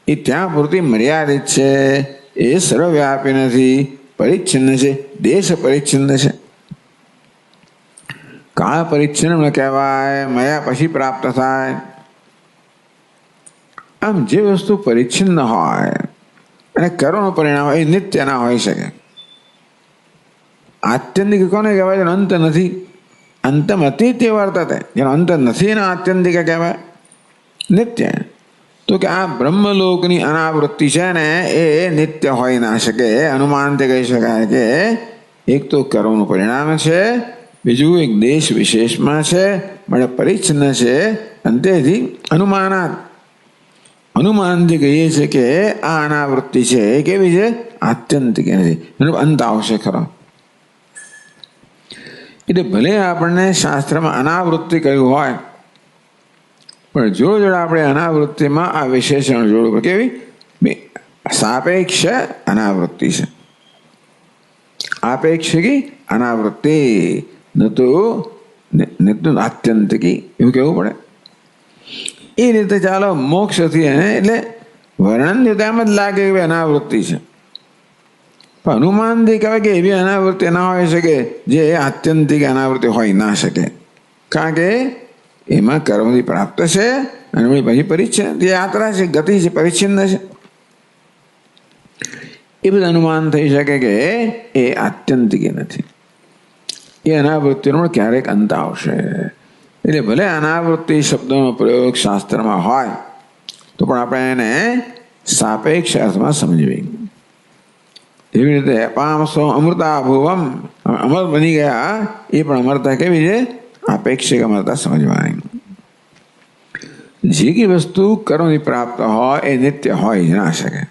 એ ત્યાં પૂરતી મર્યાદિત છે, એ સર્વવ્યાપી નથી, પરિચ્છિન્ન છે, દેશ પરિચ્છિન્ન છે. કાળ પરિચ્છિન્ન કહેવાય, મયા પછી પ્રાપ્ત થાય. આમ જે વસ્તુ પરિચ્છિન્ન હોય અને કર્મનું પરિણામ એ નિત્ય ના હોઈ શકે. આત્યંતિક કોને કહેવાય? જેનો અંત નથી. અંતમ અતીત્ય વર્તતે, જેનો અંત નથી એના આત્યંતિક કહેવાય નિત્ય. તો કે આ બ્રહ્મલોકની અનાવૃત્તિ છે ને એ નિત્ય હોઈ ના શકે. અનુમાનથી કહી શકાય કે એક તો કર્મનું પરિણામ છે, બીજું એક દેશ વિશેષમાં છે, મળે પરિચ્છન્ન છે, અંતેથી અનુમાનાત, અનુમાનથી કહીએ છીએ કે આ અનાવૃત્તિ છે એ કેવી છે, આત્યંતિક નથી, એનો અંત આવશે ખરો. એટલે ભલે આપણને શાસ્ત્રમાં અનાવૃત્તિ કહ્યું હોય, પણ જોડે જોડે આપણે અનાવૃત્તિમાં આ વિશેષણ જોડવું. કેવી? સાપેક્ષ અનાવૃત્તિ છે, આપેક્ષિકી અનાવૃત્તિ, ન તો આત્યંતિકી, એવું કહેવું પડે. એ રીતે ચાલો મોક્ષથી એટલે વર્ણનથી તો એમ જ લાગે કે અનાવૃત્તિ છે, પણ અનુમાનથી કહેવાય કે એવી અનાવૃત્તિ ના હોઈ શકે જે આત્યંતિક અનાવૃત્તિ હોઈ ના શકે, કારણ કે એમાં કર્મથી પ્રાપ્ત છે અને પછી પરિચ્છિન્ન યાત્રા છે, ગતિ છે, પરિચ્છિન્ન છે. એ બધું અનુમાન થઈ શકે કે એ આત્યંતિક નથી, એ અનાવૃત્તિનો ક્યારેક અંત આવશે. એટલે ભલે અનાવૃત્તિ શબ્દનો પ્રયોગ શાસ્ત્રમાં હોય તો પણ આપણે એને સાપેક્ષ અર્થમાં સમજવી. એવી રીતે પામસો અમૃતા ભુવમ, અમર બની ગયા, એ પણ અમરતા કેવી છે, આપેક્ષિક અમરતા સમજવાની. જે કઈ વસ્તુ કર્મથી પ્રાપ્ત હોય એ નિત્ય હોય જ ના શકે.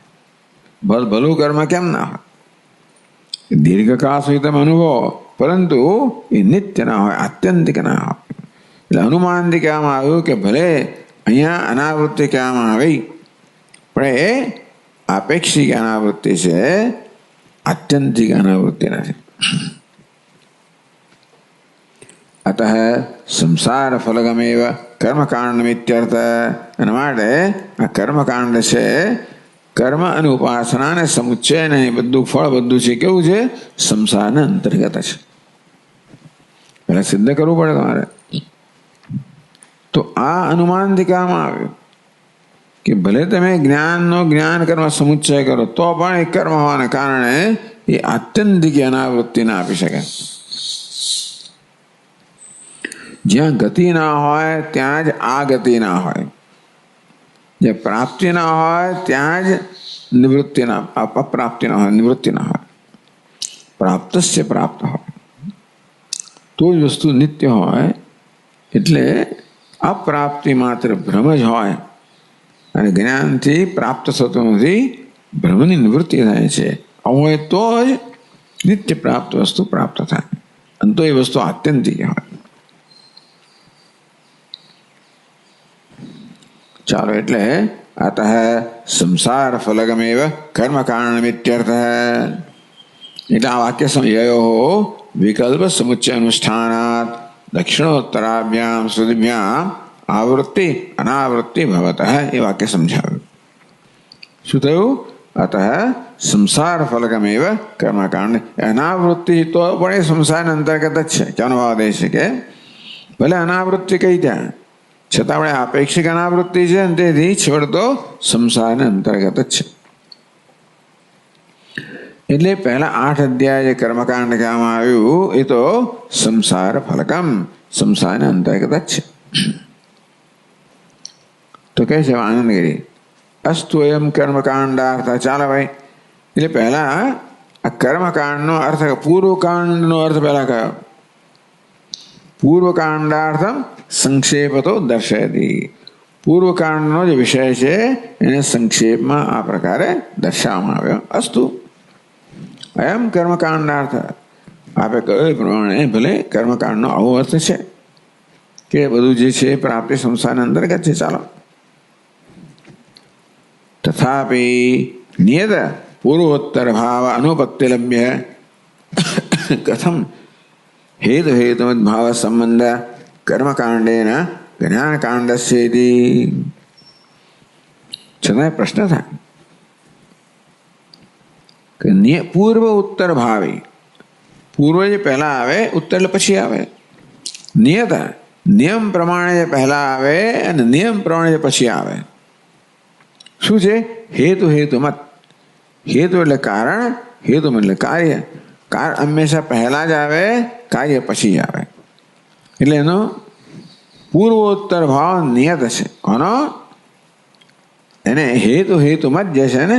ભલું કર્મ કેમ ના હોય, દીર્ઘકાળ સુધી તમે અનુભવો, પરંતુ એ નિત્ય ના હોય, આત્યંતિક ના હોય. એટલે અનુમાનથી કહેવામાં આવ્યું કે ભલે અહીંયા અનાવૃત્તિ કહેવામાં આવી, પણ એ આપેક્ષિક અનાવૃત્તિ છે, આત્યંતિક અનાવૃત્તિ નથી. અતઃ સંસાર ફલગમેવ કર્મકાંડ મિત્યર્થ. એના માટે આ કર્મકાંડ છે, કર્મ અને ઉપાસના ને સમુચ્ચય નહીં, બધું ફળ બધું છે કેવું છે, સંસારના અંતર્ગત છે. પેલા સિદ્ધ કરવું પડે તમારે. તો આ અનુમાનથી કહેવામાં આવ્યું કે ભલે તમે જ્ઞાન કર્મ સમુચ્ચય કરો તો પણ એ કર્મ હોવાને કારણે એ આત્યંતિક અનાવૃત્તિ ના આપી શકે. જ્યાં ગતિ ના હોય ત્યાં જ આ ગતિ ના હોય, જ્યાં પ્રાપ્તિ ના હોય ત્યાં જ નિવૃત્તિ ના, અપ્રાપ્તિ ના હોય, નિવૃત્તિ ના હોય, પ્રાપ્તસ્ય પ્રાપ્ત હોય, તો જ વસ્તુ નિત્ય હોય. એટલે અપ્રાપ્તિ માત્ર ભ્રમ જ હોય અને જ્ઞાનથી પ્રાપ્ત થતું નથી, ભ્રમની નિવૃત્તિ થાય છે. આવું હોય તો જ નિત્ય પ્રાપ્ત વસ્તુ પ્રાપ્ત થાય, અને તો એ વસ્તુ આત્યંતિક હોય. ચાલો, એટલે અતઃ સંસાર ફલગમેવ કર્મકાંડ મિત્યર્થ. એટલે આ વાક્ય સમયયો વિકલ્પ સમુચ્ચય અનુષ્ઠાનાત દક્ષિણોત્તરાભ્યામ સુધીભ્યામ આવૃત્તિ અનાવૃત્તિ ભવતઃ, એ વાક્ય સમજાવ્યું. શું થયું? અતઃ સંસાર ફલગમેવ કર્મકાંડ. અનાવૃત્તિ તો પણ એ સંસારના અંતર્ગત જ છે. ક્યાંનો ભાવ દે છે કે ભલે અનાવૃત્તિ કઈ ત્યાં, છતાં આપણે આપેક્ષિક અનાવૃત્તિ છે, અને તેથી છેવટતો સંસારના અંતર્ગત જ છે. એટલે પહેલા 8 અધ્યાય જે કર્મકાંડ કહેવામાં આવ્યું એ તો સંસાર ફલકમ, સંસારના અંતર્ગત જ છે. તો કહે છે આનંદગીરી અસ્તુ એમ કર્મકાંડાર્થ. ચાલો ભાઈ, એટલે પહેલા આ કર્મકાંડનો અર્થ, પૂર્વકાંડનો અર્થ પહેલા કયો? પૂર્વકાંડાર્થમ સંક્ષેપતો દર્શયતી. પૂર્વકાંડનો જે વિષય છે એને સંક્ષેપમાં આ પ્રકારે દર્શાવવામાં આવ્યો. અસ્તુ એમ કર્મકાંડાર્થ. આપે કહ્યું એ પ્રમાણે ભલે કર્મકાંડનો આવો અર્થ છે કે બધું જે છે પ્રાપ્તિ સંસારના અંતર્ગત છે. ચાલો, તથાપિ નિયત પૂર્વોત્તર ભાવ અનુપત્તિલભ્ય કથમ હેતુ હેતુમદ ભાવ સંબંધ કર્મકાંડેન જ્ઞાનકાંડસ્યેતિ. છતાં પ્રશ્ન થાય કે પૂર્વ ઉત્તર ભાવે, પૂર્વ જે પહેલા આવે, ઉત્તર એટલે પછી આવે. નિયત નિયમ પ્રમાણે જે પહેલા આવે અને નિયમ પ્રમાણે જે પછી આવે. શું છે? હેતુ હેતુમત. હેતુ એટલે કારણ, હેતુ એટલે કાર્ય. કારણ હંમેશા પહેલા જ આવે, કાર્ય પછી આવે. એટલે એનો પૂર્વોત્તર ભાવ નિયત છે. કોનો? એને હેતુ હેતુમત જે છે ને,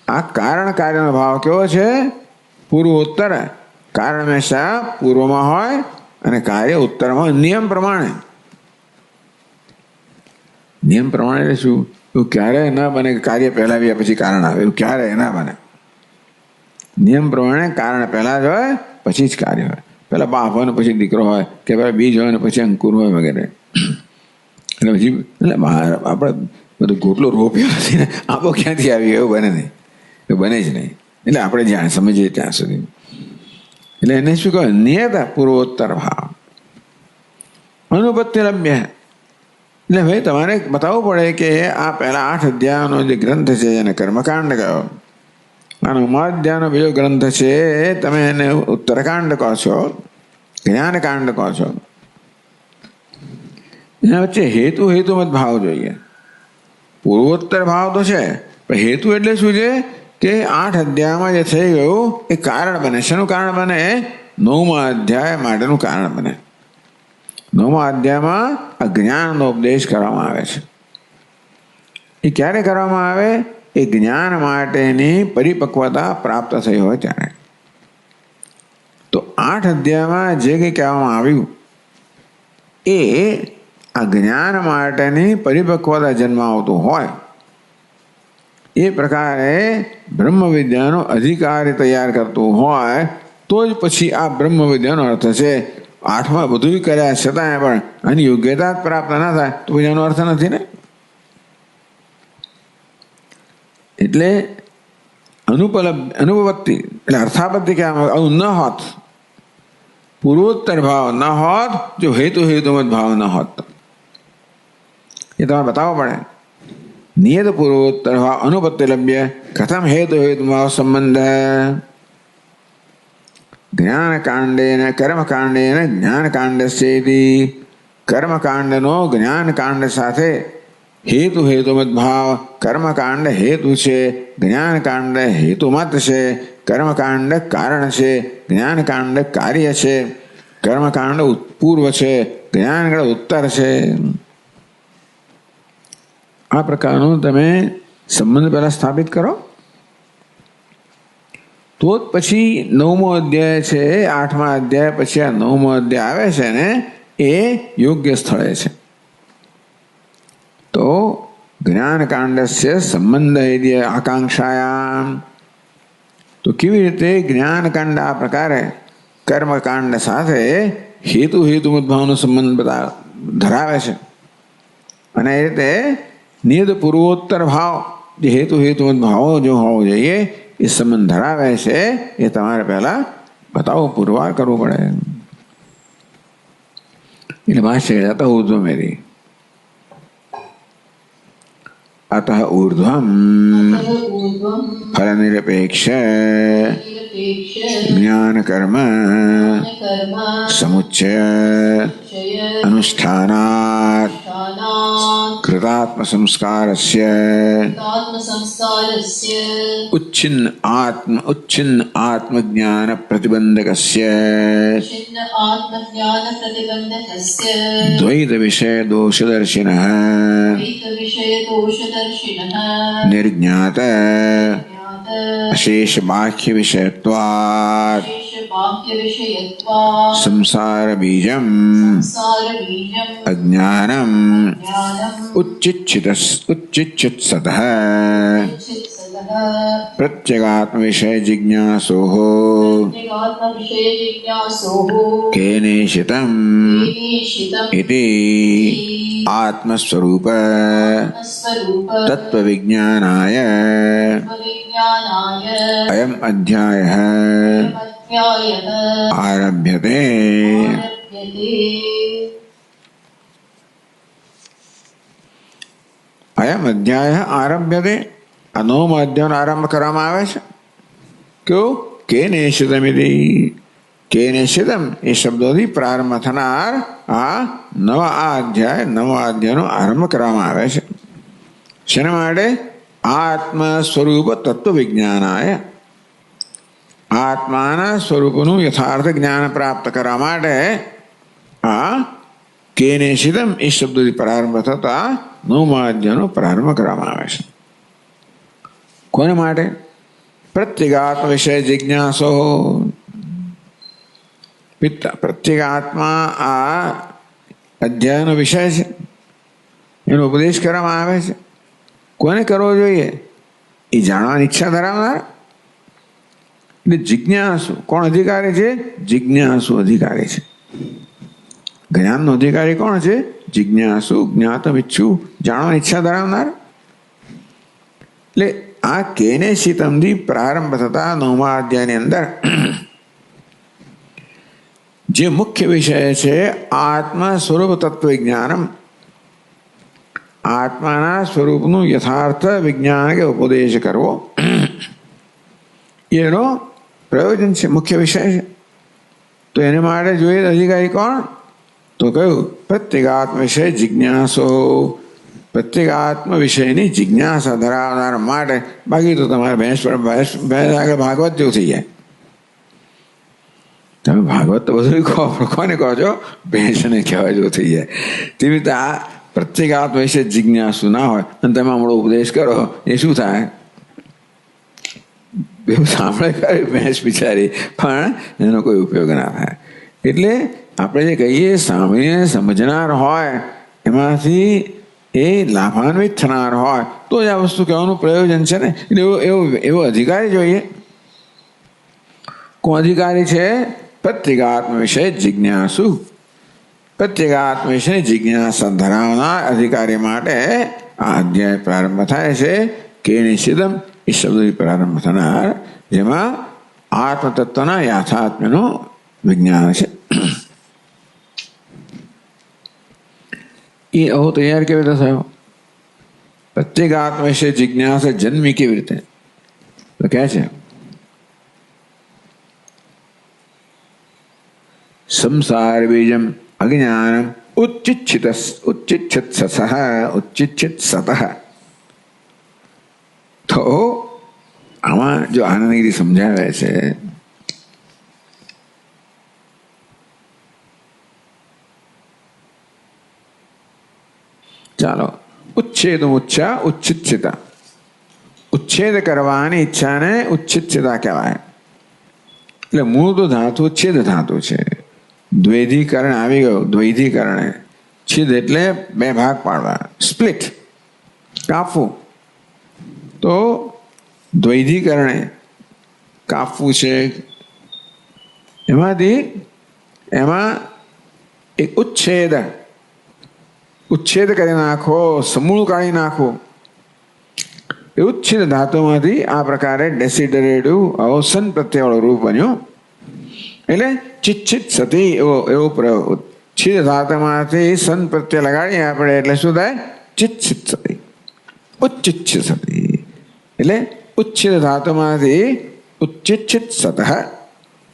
આ કારણ કાર્યનો ભાવ કેવો છે? પૂર્વોત્તર. કારણ હંમેશા પૂર્વમાં હોય અને કાર્ય ઉત્તરમાં. નિયમ પ્રમાણે. નિયમ પ્રમાણે એટલે શું? એવું ક્યારેય ના બને કે કાર્ય પહેલા આવ્યા પછી કારણ આવે, એવું ક્યારેય ના બને. નિયમ પ્રમાણે કારણ પહેલા જ હોય પછી જ કાર્ય હોય. પહેલા બાપ હોય ને પછી દીકરો હોય, કે પહેલા બીજ હોય ને પછી અંકુર હોય વગેરે. એટલે પછી એટલે આપણે બધું ગોટલો રોપ્યો નથી ને આંબો ક્યાંથી આવી, એવું બને નહીં, એવું બને જ નહીં. એટલે આપણે જ્યાં સમજીએ ત્યાં સુધી. એટલે એને શું કહે? નિયત પૂર્વોત્તર ભાવ અનુપત્તિ લભ્ય. એટલે ભાઈ તમારે બતાવવું પડે કે આ પહેલા 8 અધ્યાયનો જે ગ્રંથ છે એને કર્મકાંડ કહો, અને 9મા અધ્યાયનો બીજો ગ્રંથ છે તમે એને ઉત્તરકાંડ કહો છો, જ્ઞાનકાંડ કહો છો. એના વચ્ચે હેતુમત ભાવ જોઈએ. પૂર્વોત્તર ભાવ તો છે, પણ હેતુ એટલે શું છે કે 8 અધ્યાયમાં જે થઈ ગયું એ કારણ બને. શેનું કારણ બને? 9મા અધ્યાય માટેનું કારણ બને. 9મા અધ્યાયમાં અજ્ઞાનનો ઉપદેશ કરવામાં આવે છે. એ ક્યારે કરવામાં આવે? એ જ્ઞાન માટેની પરિપક્વતા પ્રાપ્ત થઈ હોય ત્યારે. તો 8 અધ્યાયમાં જે કંઈ કહેવામાં આવ્યું એ આ જ્ઞાન માટેની પરિપક્વતા જન્માવતું હોય એ પ્રકારે બ્રહ્મ વિદ્યાનો અધિકારી તૈયાર કરતું હોય તો જ પછી આ બ્રહ્મ વિદ્યાનો અર્થ છે. 8માં બધું કર્યા છતાંય પણ આની યોગ્યતા જ પ્રાપ્ત ના થાય તો પછી એનો અર્થ નથી ને. એટલે અનુપપત્તિ એટલે અર્થાપત્તિ કહેવામાં આવું ન હોત, પૂર્વોત્તર ભાવ ન હોત, જો હેતુમત ભાવ ન હોત. એ તમારે બતાવવો પડે. નિયત પૂર્વોત્તર ભાવ અનુપત્તિ લભ્ય કથમ હેતુભાવ સંબંધ જ્ઞાનકાંડેન કર્મકાંડેન જ્ઞાનકાંડસ્યેતિ. કર્મકાંડનો જ્ઞાનકાંડ સાથે હેતુમત ભાવ. કર્મકાંડ હેતુ છે, જ્ઞાનકાંડ હેતુમત છે. કર્મકાંડ કારણ છે, જ્ઞાનકાંડ કાર્ય છે. કર્મકાંડ પૂર્વ છે, જ્ઞાનકાંડ ઉત્તર છે. આ પ્રકારનું તમે સંબંધ પહેલા સ્થાપિત કરો તો જ પછી 9મો અધ્યાય છે, 8મા અધ્યાય પછી આ 9મો અધ્યાય આવે છે ને એ યોગ્ય સ્થળે છે. તો જ્ઞાનકાંડસ્ય સંબંધ આકાંક્ષાયામ. તો કેવી રીતે જ્ઞાનકાંડ આ પ્રકારે કર્મકાંડ સાથે હેતુમત ભાવનો સંબંધ ધરાવે છે, અને એ રીતે નિયત પૂર્વોત્તર ભાવ જે હેતુમત ભાવો જો હોવો જોઈએ એ સંબંધ ધરાવે છે એ તમારે પહેલા બતાવો, પુરવાર કરવું પડે. એટલે ભાષ્ય જતા ઉર્ધ્વમેરી अतः ऊर्ध्वं फलनिरपेक्ष ज्ञानकर्म समुच्चय अनुष्ठानात् कृतात्मसंस्कारस्य उच्छिन्न आत्मज्ञान प्रतिबंधकस्य द्वैत विषय दोषदर्शिनः निर्ज्ञात अशेष बाह्य विषयत्वात् संसार बीजम अज्ञानम उच्चिच्छित्सतः प्रत्यगात्म विषय जिज्ञासोः केनेशितम् इति आत्मस्वरूप तत्त्वविज्ञानाय अयम् अध्यायः आरभ्यते. अयम अध्याय आरभ्यते. આ 9મો અધ્યાયનો આરંભ કરવામાં આવે છે. કેવું? કેનેશિતમિતિ. કેનેશિતમ એ શબ્દોથી પ્રારંભ થનાર આ નવા અધ્યાયનો આરંભ કરવામાં આવે છે. શેના માટે? આત્મ સ્વરૂપ તત્વ વિજ્ઞાનાય. આત્માના સ્વરૂપનું યથાર્થ જ્ઞાન પ્રાપ્ત કરવા માટે આ કેનેશિતમ એ શબ્દોથી પ્રારંભ થતા 9મા અધ્યાયનો પ્રારંભ કરવામાં આવે છે. કોને માટે? પ્રત્યેગાત્મ વિષય જિજ્ઞાસો. પ્રત્યેગાત્મા આ અધ્યાયનો વિષય છે, એનો ઉપદેશ કરવામાં આવે છે. કોને કરવો જોઈએ? એ જાણવાની ઈચ્છા ધરાવનાર. એટલે જિજ્ઞાસુ કોણ અધિકારી છે? જિજ્ઞાસુ અધિકારી છે. જ્ઞાનનો અધિકારી કોણ છે? જિજ્ઞાસુ, જ્ઞાતમ ઈચ્છુ, જાણવાની ઈચ્છા ધરાવનાર. એટલે આ કેને શીતમથી પ્રારંભ થતા 9મા અધ્યાયની અંદર જે મુખ્ય વિષય છે આત્મ સ્વરૂપ તત્વ વિજ્ઞાનમ, આત્માના સ્વરૂપનું યથાર્થ વિજ્ઞાન કે ઉપદેશ કરવો, એનો પ્રયોજન છે, મુખ્ય વિષય છે. તો એને માટે જોઈએ અધિકારી કોણ? તો કયું? પ્રત્યેગાત્મ વિષય જિજ્ઞાસો, પ્રત્યેગાત્મ વિષયની જિજ્ઞાસા ધરાવનાર માટે. બાકી તો તમારે ભેંસ આગળ ભાગવત જેવું થઈ જાય. તમે ભાગવત તો બધું કહો, કોને કહો છો? ભેંસને કહેવા જેવું થઈ જાય. તેવી રીતે આ પ્રત્યેગાત્મ વિશે જિજ્ઞાસુ ના હોય અને તમે હમણાં ઉપદેશ કરો, એ શું થાય? એવું સાંભળે ખરી ભેંસ બિચારી, પણ એનો કોઈ ઉપયોગ ના થાય. એટલે આપણે જે કહીએ સાંભળીને સમજનાર હોય, એમાંથી એ લાભાન્વિત થનાર હોય તો જ આ વસ્તુ કહેવાનું પ્રયોજન છે ને. એટલે એવો અધિકારી જોઈએ. કોણ અધિકારી છે? પ્રત્યેગાત્મ વિષય જિજ્ઞાસુ, પ્રત્યેગાત્મ વિષયની જિજ્ઞાસા ધરાવનાર અધિકારી માટે આ અધ્યાય પ્રારંભ થાય છે. કે નિષિદમ એ શબ્દથી પ્રારંભ થનાર, જેમાં આત્મતત્વના યાથાત્મ્યનું વિજ્ઞાન છે. એ અહો તૈયાર કેવી રીતે થયો? પ્રત્યેગાત્મ વિશે જિજ્ઞાસા જન્મી કેવી રીતે? તો કહે છે સંસાર બીજમ અજ્ઞાનમ ઉચ્ચિચ્છિત સતઃ. તો આમાં જો આનંદગીરી સમજાવે છે, ચાલો ઉચ્છેદ ઉચ્છા ઉચ્છિચ્છિતા, ઉચ્છેદ કરવાની ઈચ્છાને ઉચ્છિચ્છિતા કહેવાય. એટલે મૂળ તો ધાતુ છેદ ધાતુ છે. દ્વૈધીકરણ આવી ગયું. દ્વૈધીકરણ છેદ એટલે બે ભાગ પાડવા, સ્પ્લિટ, કાપવું. તો દ્વૈધીકરણે કાપવું છે. એમાં એક ઉચ્છેદ કરી નાખો, સમૂળ કાઢી નાખો. એ ઉચ્છેદ ધાતુમાંથી આ પ્રકારે ડેસિડરેટિવ અવસન પ્રત્યયવાળું રૂપ બન્યું. એટલે ચિચ્છિત સતી એવો પ્રયોગ. ઉચ્છેદ ધાતુમાંથી સન પ્રત્યય લગાડીએ આપણે એટલે શું થાય? ચિચ્છિત સતી, ઉચ્ચિચ્છિત સતી. એટલે ઉચ્છેદ ધાતુમાંથી ઉચ્ચિચ્છિત સતઃ,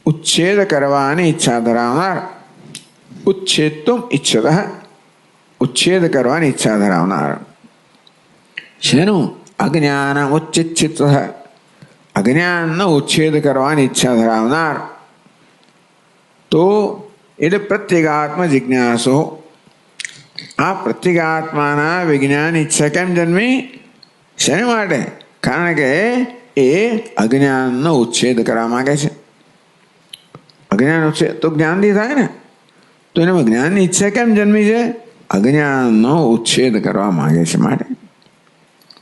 ઉચ્છેદ કરવાની ઈચ્છા ધરાવનાર. ઉચ્છેદતુમ ઈચ્છતઃ, ઉચ્છેદ કરવાની ઈચ્છા ધરાવનાર. શેનું? અજ્ઞાન ઉચ્ચિચ્છિત, અજ્ઞાનનો ઉચ્છેદ કરવાની ઈચ્છા ધરાવનાર. તો એટલે પ્રત્યેગાત્મ જિજ્ઞાસો. આ પ્રત્યેગાત્માના વિજ્ઞાન ઈચ્છા કેમ જન્મી? શેને માટે? કારણ કે એ અજ્ઞાનનો ઉચ્છેદ કરવા માંગે છે. અજ્ઞાન ઉચ્છેદ તો જ્ઞાનથી થાય ને. તો એને જ્ઞાનની ઈચ્છા કેમ જન્મી છે? અજ્ઞાનનો ઉચ્છેદ કરવા માંગે છે. માટે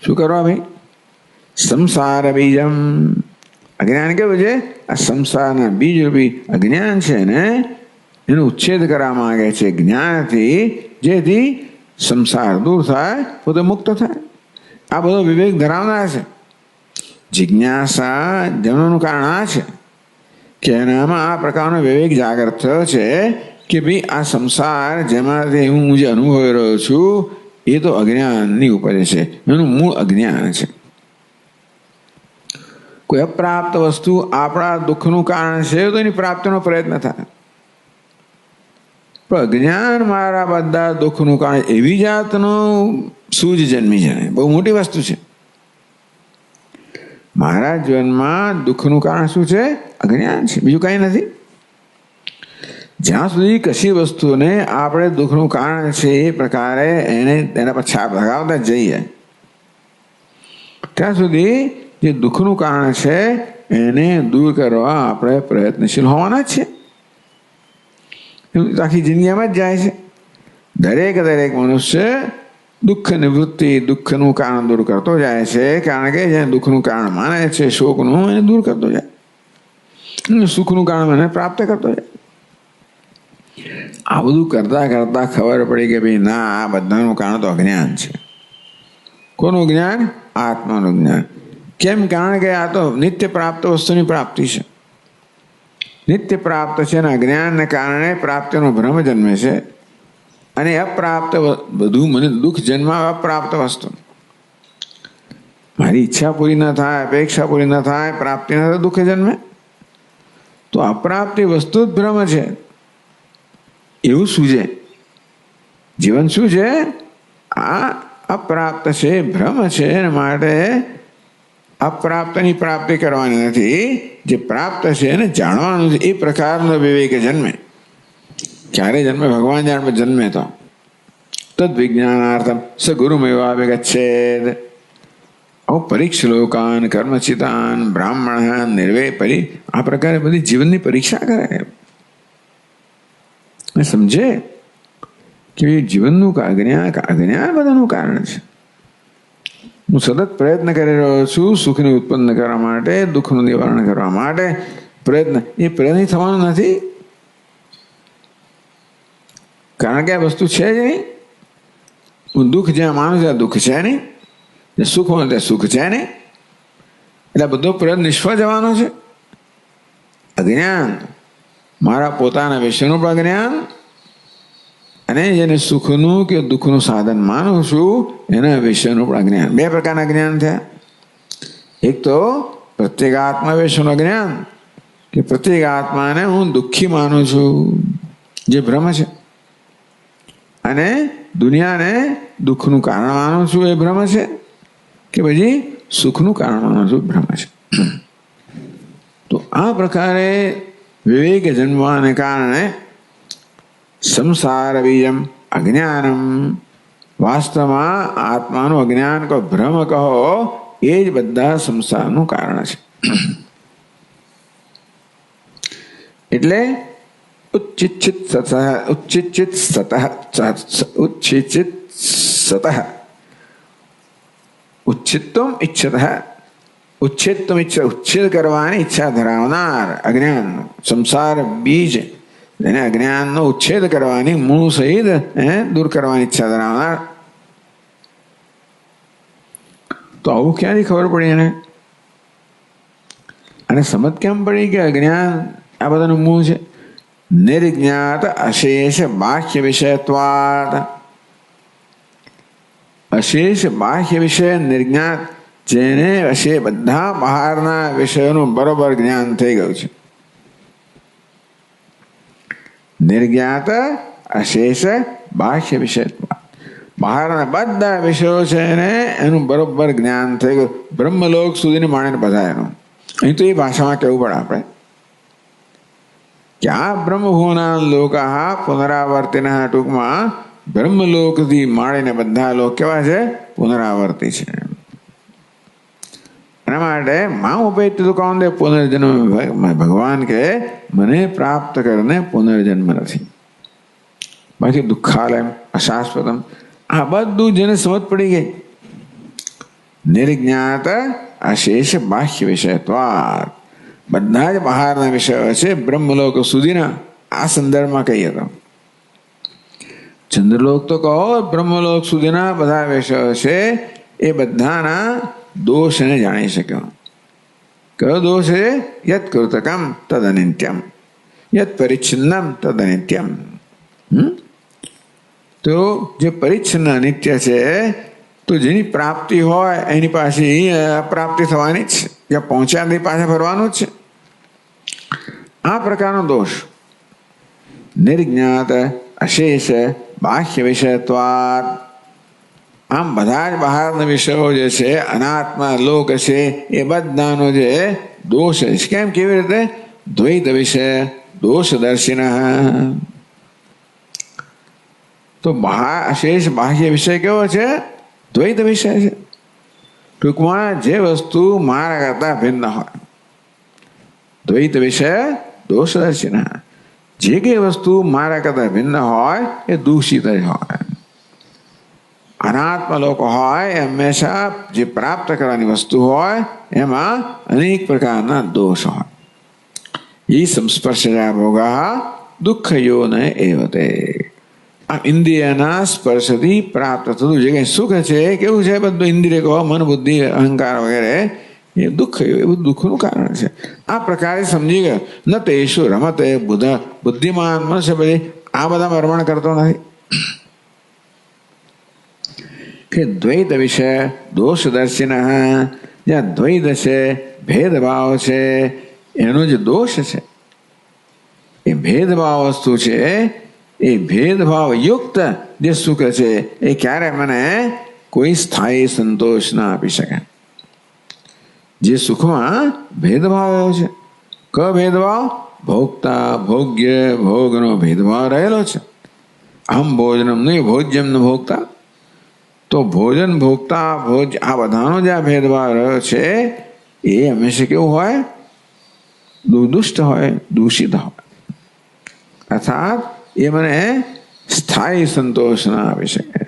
શું કરવા ભાઈ? સંસાર બીજમ. અજ્ઞાન કેવું છે? આ સંસારના બીજ રૂપી અજ્ઞાન છે ને, એનો ઉચ્છેદ કરવા માંગે છે જ્ઞાનથી, જેથી સંસાર દૂર થાય, પોતે મુક્ત થાય. આ બધો વિવેક ધરાવનાર છે. જિજ્ઞાસા જન્મનું કારણ આ છે કે એનામાં આ પ્રકારનો વિવેક જાગૃત થયો છે કે ભાઈ આ સંસાર જેમાંથી હું જે અનુભવી રહ્યો છું એ તો અજ્ઞાનની ઉપજ છે. એનું મૂળ અજ્ઞાન છે. કોઈ અપ્રાપ્ત વસ્તુ આપણા દુઃખનું કારણ છે તો એની પ્રાપ્તિનો પ્રયત્ન થાય. પણ અજ્ઞાન મારા બધા દુઃખનું કારણ એવી જાતનું સૂજ જન્મી જાય, બહુ મોટી વસ્તુ છે. મારા જીવનમાં દુઃખનું કારણ શું છે? અજ્ઞાન છે, બીજું કંઈ નથી. જ્યાં સુધી કશી વસ્તુને આપણે દુઃખનું કારણ છે એ પ્રકારે એના પર છાપ લગાવતા જઈએ, ત્યાં સુધી જે દુઃખનું કારણ છે એને દૂર કરવા આપણે પ્રયત્નશીલ હોવાના જ છે. આખી જિંદગીમાં જ જાય છે. દરેક મનુષ્ય દુઃખ નિવૃત્તિ, દુઃખનું કારણ દૂર કરતો જાય છે, કારણ કે જે દુઃખનું કારણ માને છે શોકનું, એને દૂર કરતો જાય, સુખનું કારણ એને પ્રાપ્ત કરતો જાય. આ બધું કરતા કરતા ખબર પડી કે ભાઈ ના, આ બધાનું કારણ તો અજ્ઞાન છે. કોનું જ્ઞાન? આત્માનું જ્ઞાન. કેમ? કારણ કે આ તો નિત્ય પ્રાપ્ત વસ્તુની પ્રાપ્તિ છે, નિત્ય પ્રાપ્ત છે, અને અજ્ઞાનને કારણે પ્રાપ્તિનો ભ્રમ જન્મે છે, અને અપ્રાપ્ત બધું મને દુઃખ જન્માવે. અપ્રાપ્ત વસ્તુ, મારી ઈચ્છા પૂરી ન થાય, અપેક્ષા પૂરી ન થાય, પ્રાપ્તિ ન થાય, દુઃખ જન્મે. તો અપ્રાપ્તિ વસ્તુ જ ભ્રમ છે, એવું સૂજે. જીવન શું છે? આ અપ્રાપ્ત છે, ભ્રમ છે, અને માટે અપ્રાપ્તની પ્રાપ્તિ કરવાની નથી, જે પ્રાપ્ત છે એને જાણવાનું છે. એ પ્રકારનો વિવેક જન્મે. ક્યારે જન્મે? ભગવાન જાણે જન્મે તો તદ વિજ્ઞાનાર્થમ સ ગુરુમેવાભિગચ્છેદ. પરીક્ષ લોકાન કર્મચિતાન બ્રાહ્મણ નિર્વેપરી. આ પ્રકારે બધી જીવનની પરીક્ષા કરે, સમજે કે જીવનનું અજ્ઞાન બધાનું કારણ છે. હું સતત પ્રયત્ન કરી રહ્યો છું સુખને ઉત્પન્ન કરવા માટે, દુઃખનું નિવારણ કરવા માટે પ્રયત્ન. એ પ્રયત્ન થવાનું નથી, કારણ કે આ વસ્તુ છે જ નહીં. હું દુઃખ જ્યાં માનું છું, દુઃખ છે નહીં, જે સુખ હોય ત્યાં સુખ છે નહીં, એટલે બધો પ્રયત્ન નિષ્ફળ જવાનો છે. અજ્ઞાન, મારા પોતાના વિષયનું પણ અજ્ઞાન, અને જેને સુખનું કે દુઃખનું સાધન માનું છું એના વિષયનું પણ અજ્ઞાન. બે પ્રકારના જ્ઞાન થયા. એક તો પ્રત્યેગાત્મા વિષયનું અજ્ઞાન, કે પ્રત્યેગાત્માને હું દુઃખી માનું છું, જે ભ્રમ છે, અને દુનિયાને દુઃખનું કારણ માનું છું, એ ભ્રમ છે, કે પછી સુખનું કારણ માનું છું, ભ્રમ છે. તો આ પ્રકારે વિવેક જન્મવાને કારણે સંસાર બીજમ અજ્ઞાનમ, વાસ્તવમાં આત્માનું અજ્ઞાન કહો, ભ્રમ કહો, એ જ બધા સંસારનું કારણ છે. એટલે ઉચ્ચિત સતઃ ઉચ્છિત્તમ ઈચ્છતઃ, ઉચ્છેદ કરવાની ઈચ્છા ધરાવનાર અજ્ઞાન, સંસાર બીજ, એને અજ્ઞાનનો ઉચ્છેદ કરવાની, મૂળ સહિત દૂર કરવાની ઈચ્છા ધરાવનાર. તો આવું ક્યાંથી ખબર પડી એને? અને સમજ કેમ પડી કે અજ્ઞાન આ બધાનું મૂળ છે? નિર્જ્ઞાત અશેષ બાહ્ય વિષયત્વાદ. અશેષ બાહ્ય વિષય નિર્જ્ઞાત, જેને વિશે બધા બહારના વિષયોનું બરોબર જ્ઞાન થઈ ગયું છે. નિર્જ્ઞાત અશેષ બાહ્ય વિષયત્વાદ, બહારના બધા વિષયો છે એને એનું બરોબર જ્ઞાન થઈ ગયું. બ્રહ્મલોક સુધીની માણીને બધા એનું. અહીં તો એ ભાષામાં કહેવું પડે આપણે કે આ બ્રહ્મભુવના લોકા પુનરાવર્તિન, ટૂંકમાં બ્રહ્મલોકથી માળીને બધા લોક કેવા છે? પુનરાવર્તી છે. એના માટે માં ઉપેત તો કોણ દે પુનર્જન્મ? ભગવાન કે મને પ્રાપ્ત કરીને પુનર્જન્મ નથી, બાકી દુઃખાલયમ અશાશ્વતમ. આ બધું જેને સમજ પડી ગઈ. નિર્જ્ઞાત અશેષ બાહ્ય વિષયત્વાદ, બધા જ બહારના વિષયો છે બ્રહ્મલોક સુધીના. આ સંદર્ભમાં કહીએ તો ચંદ્રલોક તો કહો, બ્રહ્મલોક સુધીના બધા વિષયો છે, એ બધાના દોષને જાણી શક્યો. કયો દોષ છે? યત કૃતકમ તદ અનિત્યમ, યત પરિચ્છિન્નમ તદ અનિત્યમ. તો જે પરિચ્છિન્ન અનિત્ય છે, તો જેની પ્રાપ્તિ હોય એની પાસે અપ્રાપ્તિ થવાની જ છે, જ્યાં પહોંચ્યા એની પાસે ફરવાનું જ છે. આ પ્રકારનો દોષ નિર્જ્ઞાત અશેષ બાહ્ય વિષયત્વાદ. આમ બધા જ બહારના વિષયો જે છે, અનાત્મા લોક છે, એ બધાનો જે દોષ છે. કેમ? કેવી રીતે? દ્વૈત વિષય દોષદર્શિન. તો અશેષ બાહ્ય વિષય કેવો છે? દ્વૈત વિષય છે. ટૂંકમાં જે વસ્તુ મારા કરતા ભિન્ન હોય, દ્વૈત વિષય દોષદર્શિન. જે કંઈ વસ્તુ મારા કરતાં ભિન્ન હોય એ દૂષિત જ હોય. અનાત્મ લોકો હોય એ હંમેશા જે પ્રાપ્ત કરવાની વસ્તુ હોય એમાં અનેક પ્રકારના દોષ હોય. એ સંસ્પર્શજા ભોગા દુઃખયોન એવ તે. આ ઇન્દ્રિયના સ્પર્શથી પ્રાપ્ત થતું જે કંઈ સુખ છે કેવું છે? બધું ઇન્દ્રિય કહો, મન, બુદ્ધિ, અહંકાર વગેરે એ દુઃખ, એ બધું દુઃખનું કારણ છે. આ પ્રકારે સમજી ગયો. ન તેષુ રમતે બુદ્ધિમાન મનુષ્ય પછી આ બધામાં રમણ કરતો નથી. કે દ્વૈત વિશે દોષદર્શિન, જ્યાં દ્વૈત છે, ભેદભાવ છે, એનો જે દોષ છે એ ભેદભાવ વસ્તુ છે. એ ભેદભાવ યુક્ત જે સુખ છે એ ક્યારે મને કોઈ સ્થાયી સંતોષ ના આપી શકે. જે સુખમાં ભેદભાવ આવ્યો છે, ક ભેદભાવ? ભોગતા ભોગ્ય ભોગનો ભેદભાવ રહેલો છે. આમ ભોજનમ નહીં ભોજ્યમ ન ભોગતા. તો ભોજન ભોગતા ભોજ આ બધાનો જે આ ભેદભાવ રહ્યો છે એ હંમેશા કેવું હોય? દુષ્ટ હોય, દૂષિત હોય. અર્થાત એ મને સ્થાયી સંતોષ ના આપી શકે,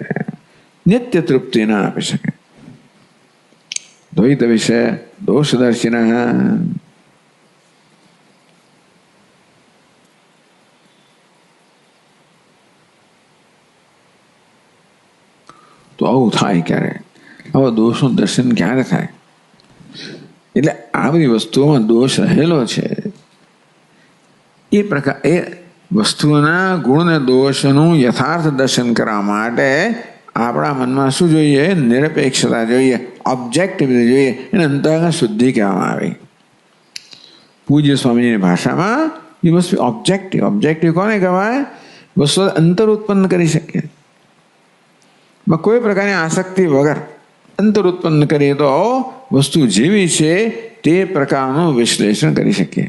નિત્ય તૃપ્તિ ના આપી શકે. દ્વૈત વિશે દોષદર્શિન. તો આવું થાય ક્યારે? આવા દોષનું દર્શન ક્યારે થાય? એટલે આ બધી વસ્તુઓમાં દોષ રહેલો છે. એ પ્રકાર એ વસ્તુઓના ગુણ ને દોષનું યથાર્થ દર્શન કરવા માટે આપણા મનમાં શું જોઈએ? નિરપેક્ષતા જોઈએ, ઓબ્જેક્ટિવિટી જોઈએ. એને અંતઃકરણ શુદ્ધિ કહેવામાં આવી. પૂજ્ય સ્વામીજીની ભાષામાં you must be objective. Objective કોને કહેવાય? વસ્તુ અંતર ઉત્પન્ન કરી શકીએ, કોઈ પ્રકારની આસક્તિ વગર અંતર ઉત્પન્ન કરીએ તો વસ્તુ જેવી છે તે પ્રકારનું વિશ્લેષણ કરી શકીએ.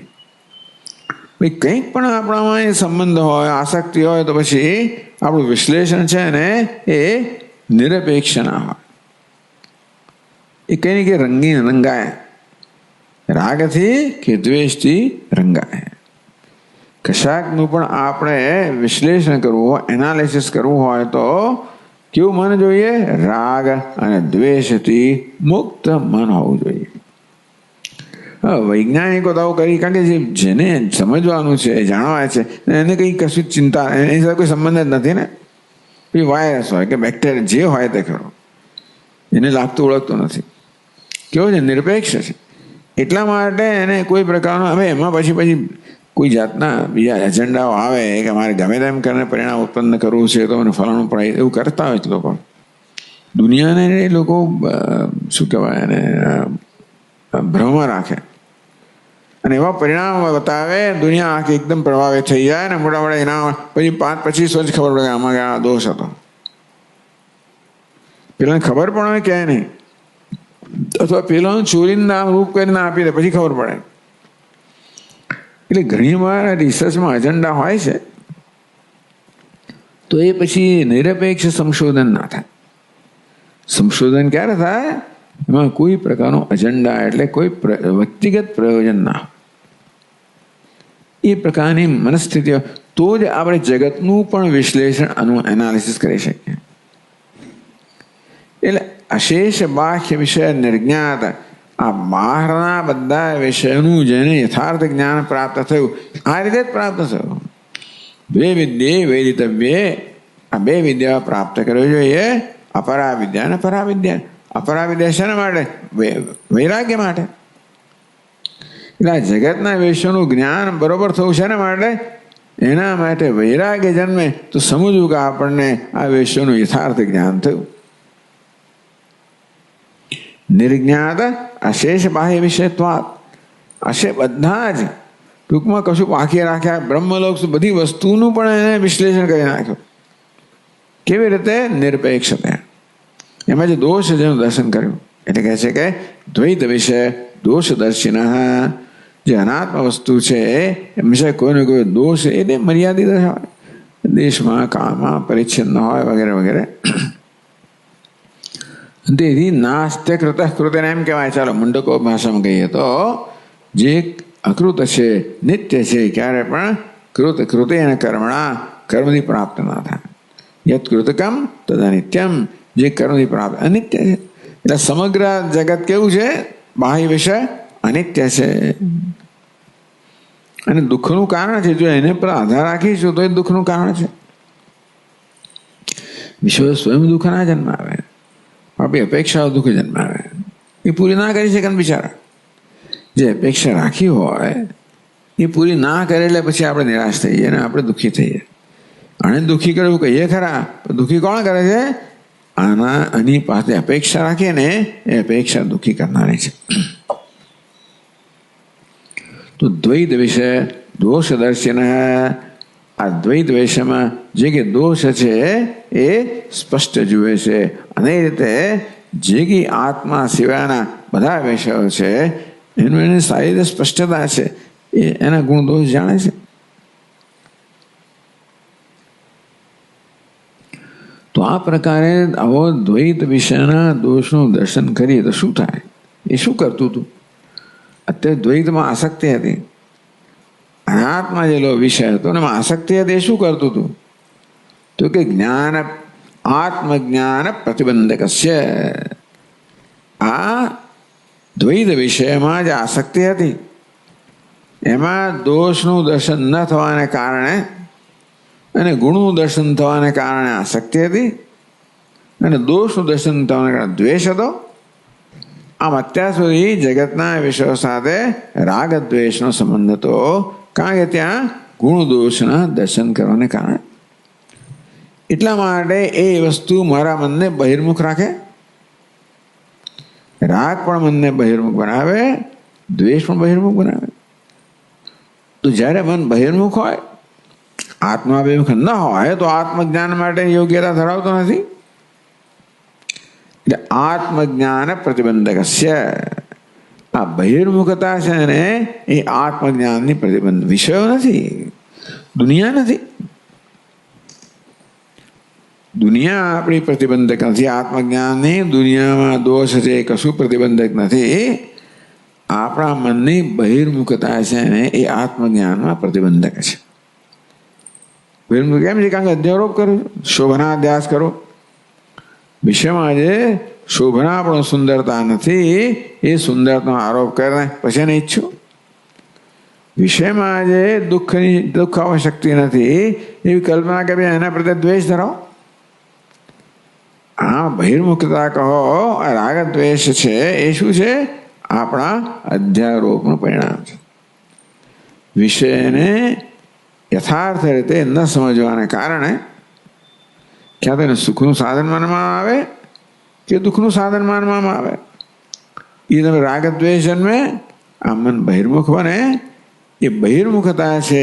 ભાઈ કંઈક પણ આપણામાં એ સંબંધ હોય, આસક્તિ હોય તો પછી આપણું વિશ્લેષણ છે ને એ નિરપેક્ષ ના હોય. એ કંઈ નહીં કે રંગીન રંગાય, રાગથી કે દ્વેષથી રંગાય. કશાકનું પણ આપણે વિશ્લેષણ કરવું હોય, એનાલિસિસ કરવું હોય તો કેવું મન જોઈએ? રાગ અને દ્વેષથી મુક્ત મન હોવું જોઈએ. વૈજ્ઞાનિકો તો આવું કરી, કારણ કે જેને સમજવાનું છે, જાણવા છે, એને કંઈ કશું ચિંતા, એની સાથે કોઈ સંબંધ જ નથી ને. એ વાયરસ હોય કે બેક્ટેરિયા જે હોય તે ખરો, એને લાગતું ઓળખતું નથી. કેવો છે? નિરપેક્ષ છે. એટલા માટે એને કોઈ પ્રકારનો હવે એમાં પછી કોઈ જાતના બીજા એજન્ડાઓ આવે કે મારે ગમે તેમ કરીને પરિણામ ઉત્પન્ન કરવું છે તો મને ફલાણું પડાય, એવું કરતા હોય લોકો. દુનિયાને એ લોકો શું કહેવાય એને ભ્રમમાં રાખે અને એવા પરિણામ બતાવે, દુનિયા આખી એકદમ પ્રભાવિત થઈ જાય ને મોટા મોટા એના પછી 5-25 વર્ષ ખબર પડે આમાં કે આ દોષ હતો. પેલાને ખબર પણ હોય ક્યાંય નહીં, અથવા પેલાનું ચોરીનું નામ રૂપ કરીને આપી દે પછી ખબર પડે. એટલે ઘણી વાર રિસર્ચમાં એજન્ડા હોય છે તો એ પછી નિરપેક્ષ સંશોધન ના થાય. સંશોધન ક્યારે થાય? એમાં કોઈ પ્રકારનો એજન્ડા એટલે કોઈ વ્યક્તિગત પ્રયોજન ના, એ પ્રકારની મનસ્થિતિઓ તો જ આપણે જગતનું પણ વિશ્લેષણ એનાલિસિસ કરી શકીએ. એટલે અશેષ બાહ્ય વિષય નિર્જ્ઞાત, આ બહારના બધા વિષયોનું જેને યથાર્થ જ્ઞાન પ્રાપ્ત થયું આ રીતે જ પ્રાપ્ત થયું. બે વિદ્યે વેદિતવ્યે, આ બે વિદ્યા પ્રાપ્ત કરવી જોઈએ. અપરા વિદ્યા અને પરા વિદ્યા. અપરા વિદ્યા શેના માટે? વૈરાગ્ય માટે. એટલે આ જગતના વિષયોનું જ્ઞાન બરોબર થવું છે એના માટે, એના માટે વૈરાગ્ય જન્મે તો સમજવું કે આપણને આ વિષયોનું યથાર્થ જ્ઞાન થયું. નિર્જ્ઞાત અશેષ બાહ્ય વિષયત્વાત, અશે બધા જ ટૂંકમાં કશું બાકી રાખ્યા. બ્રહ્મલોક બધી વસ્તુનું પણ એને વિશ્લેષણ કરી નાખ્યું. કેવી રીતે? નિરપેક્ષ થયા. એમાં જે દોષ છે જેનું દર્શન કર્યું. એટલે કહે છે કે દ્વૈત વિષય દોષદર્શિન, જે અનાત્મ વસ્તુ છે હંમેશા કોઈને કોઈ દોષ એટલે મર્યાદિત હોય, દેશમાં કામમાં પરિચ્છિન્ન હોય વગેરે વગેરે. તેથી નાસ્ત્ય કૃત કૃતને એમ કહેવાય. ચાલો મુંડકો ભાષામાં કહીએ તો જે અકૃત છે, નિત્ય છે, ક્યારે પણ કૃત કૃતેન કર્મણા, કર્મથી પ્રાપ્ત ના થાય. યત કૃતકમ તદ અનિત્યમ, જે કર્મથી પ્રાપ્ત અનિત્ય છે. એટલે સમગ્ર જગત કેવું છે? બાહ્ય વિષય અનિત્ય છે અને દુઃખનું કારણ છે. જો એને પર આધાર રાખીશું તો એ દુઃખનું કારણ છે. વિશ્વ સ્વયં દુઃખ ના જન્માવે, આપણી અપેક્ષાઓ દુઃખ જન્માવે. એ પૂરી ના કરી શકે બિચારા. જે અપેક્ષા રાખી હોય એ પૂરી ના કરે એટલે પછી આપણે નિરાશ થઈએ અને આપણે દુઃખી થઈએ. આને દુઃખી કરે એવું કહીએ ખરા, દુઃખી કોણ કરે છે? આની પાસે અપેક્ષા રાખીએ ને એ અપેક્ષા દુઃખી કરનારી છે. તો દ્વૈત વિષય દોષ દર્શન, આ દ્વૈત વિષયમાં જે કે દોષ છે એ સ્પષ્ટ જુએ છે. અને એ રીતે જે કે આત્મા સિવાયના બધા વિષયો છે એનું એને સારી રીતે સ્પષ્ટતા છે, એ એના ગુણ દોષ જાણે છે. તો આ પ્રકારે આવો દ્વૈત વિષયના દોષનું દર્શન કરીએ તો શું થાય? એ શું કરતું હતું? અત્યારે દ્વૈતમાં આસક્તિ હતી, અનાત્મા જેલો વિષય હતો ને એમાં આસક્તિ હતી. એ શું કરતું હતું? તો કે જ્ઞાન, આત્મજ્ઞાન પ્રતિબંધકસ્ય, આ દ્વૈત વિષયમાં જે આસક્તિ હતી એમાં દોષનું દર્શન ન થવાને કારણે અને ગુણનું દર્શન થવાને કારણે આસક્તિ હતી અને દોષનું દર્શન થવાને કારણે દ્વેષ હતો. આમ અત્યાર સુધી જગતના વિષયો સાથે રાગ દ્વેષનો સંબંધ હતો, કારણ કે ત્યાં ગુણ દોષના દર્શન કરવાને કારણે. એટલા માટે એ વસ્તુ મારા મનને બહિર્મુખ રાખે. રાગ પણ મનને બહિર્મુખ બનાવે, દ્વેષ પણ બહિર્મુખ બનાવે. તો જ્યારે મન બહિર્મુખ હોય, આત્માભિમુખ ન હોય તો આત્મજ્ઞાન માટે યોગ્યતા ધરાવતો નથી. એટલે આત્મજ્ઞાન પ્રતિબંધકસ્ય, આ બહિર્મુખતા છે ને એ આત્મજ્ઞાનની પ્રતિબંધ. વિષયો નથી, દુનિયા નથી. દુનિયા આપણી પ્રતિબંધક નથી. આત્મજ્ઞાનની દુનિયામાં દોષ છે કશું પ્રતિબંધક નથી. આપણા મનની બહિર્મુખતા છે ને એ આત્મજ્ઞાનમાં પ્રતિબંધક છે. બહિર્મુખ કેમ છે? કારણ કે અધ્યારોપ કરો, શોભના અધ્યાસ કરો. વિષયમાં જે શોભના પણ સુંદરતા નથી એ સુંદરતાનો આરોપ કરે પછી એને ઈચ્છું. વિષયમાં જે દુઃખ આવશક્તિ નથી એવી કલ્પના કે એના પ્રત્યે દ્વેષ ધરાવો. આ બહિર્મુખતા કહો, રાગ દ્વેષ છે એ શું છે? આપણા અધ્યારોપનું પરિણામ છે. વિષયને યથાર્થ રીતે ન સમજવાને કારણે ક્યાં તેને સુખનું સાધન માનવામાં આવે કે દુઃખનું સાધન માનવામાં આવે. એ તમે રાગ દ્વેષ જન્મે, આ મન બહિર્મુખ બને. એ બહિર્મુખતા છે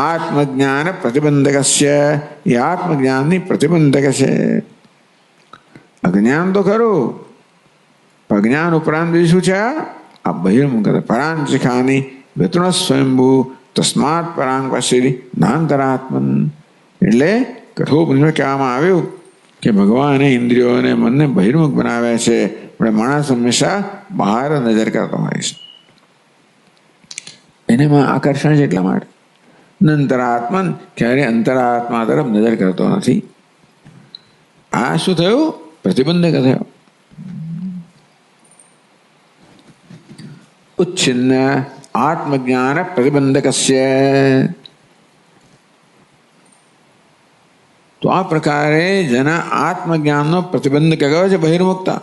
આત્મજ્ઞાન પ્રતિબંધકસ્ય, એ આત્મજ્ઞાનની પ્રતિબંધક છે. અજ્ઞાન તો ખરું, અજ્ઞાન ઉપરાંત બીજું શું છે? આ બહિર્મુખતા. પરાંચિખાની વિતૃણ સ્વયંભૂ તસ્માત પરાંગ પશ્યતિ નાંતરાત્મન. એટલે કઠોપનિષદમાં કહેવામાં આવ્યું કે ભગવાને ઇન્દ્રિયોને મનને બહિર્મુખ બનાવે છે, પણ માણસ હંમેશા બહાર નજર કરતો હોય છે. એનેમાં આકર્ષણ છે એટલા માટે. અંતરાત્મન, ક્યારે અંતરાત્મા તરફ નજર કરતો નથી. આ શું થયું? પ્રતિબંધક થયો. ઉચ્છિન્ન આત્મજ્ઞાન પ્રતિબંધકસ્ય. તો આ પ્રકારે જેના આત્મજ્ઞાનનો પ્રતિબંધ કયો છે? બહિર્મુખતા.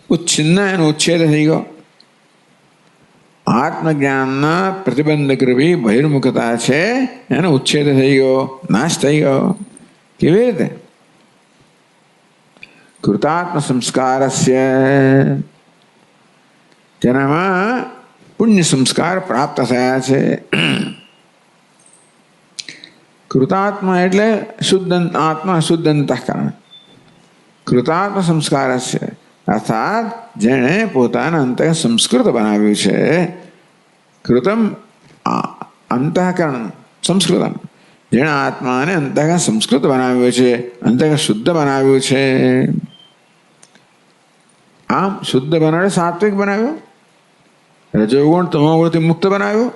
ઉચ્છિન્ન એનો ઉચ્છેદ થઈ ગયો. આત્મજ્ઞાનના પ્રતિબંધ કરવી બહિર્મુખતા છે, એનો ઉચ્છેદ થઈ ગયો, નાશ થઈ ગયો. કેવી રીતે? કૃતાત્મ સંસ્કારસ્ય, જેનામાં પુણ્ય સંસ્કાર પ્રાપ્ત થયા છે. કૃતાત્મા એટલે શુદ્ધ આત્મા, શુદ્ધ અંતઃકરણ. કૃતાત્મ સંસ્કાર છે અર્થાત જેણે પોતાના અંતઃ સંસ્કૃત બનાવ્યું છે. કૃતમ અંતઃકરણ સંસ્કૃતમ, જેણે આત્માને અંતઃ સંસ્કૃત બનાવ્યું છે, અંતઃ શુદ્ધ બનાવ્યું છે. આમ શુદ્ધ બનાવે, સાત્વિક બનાવ્યો, રજોગુણ તમોગુણથી મુક્ત બનાવ્યો,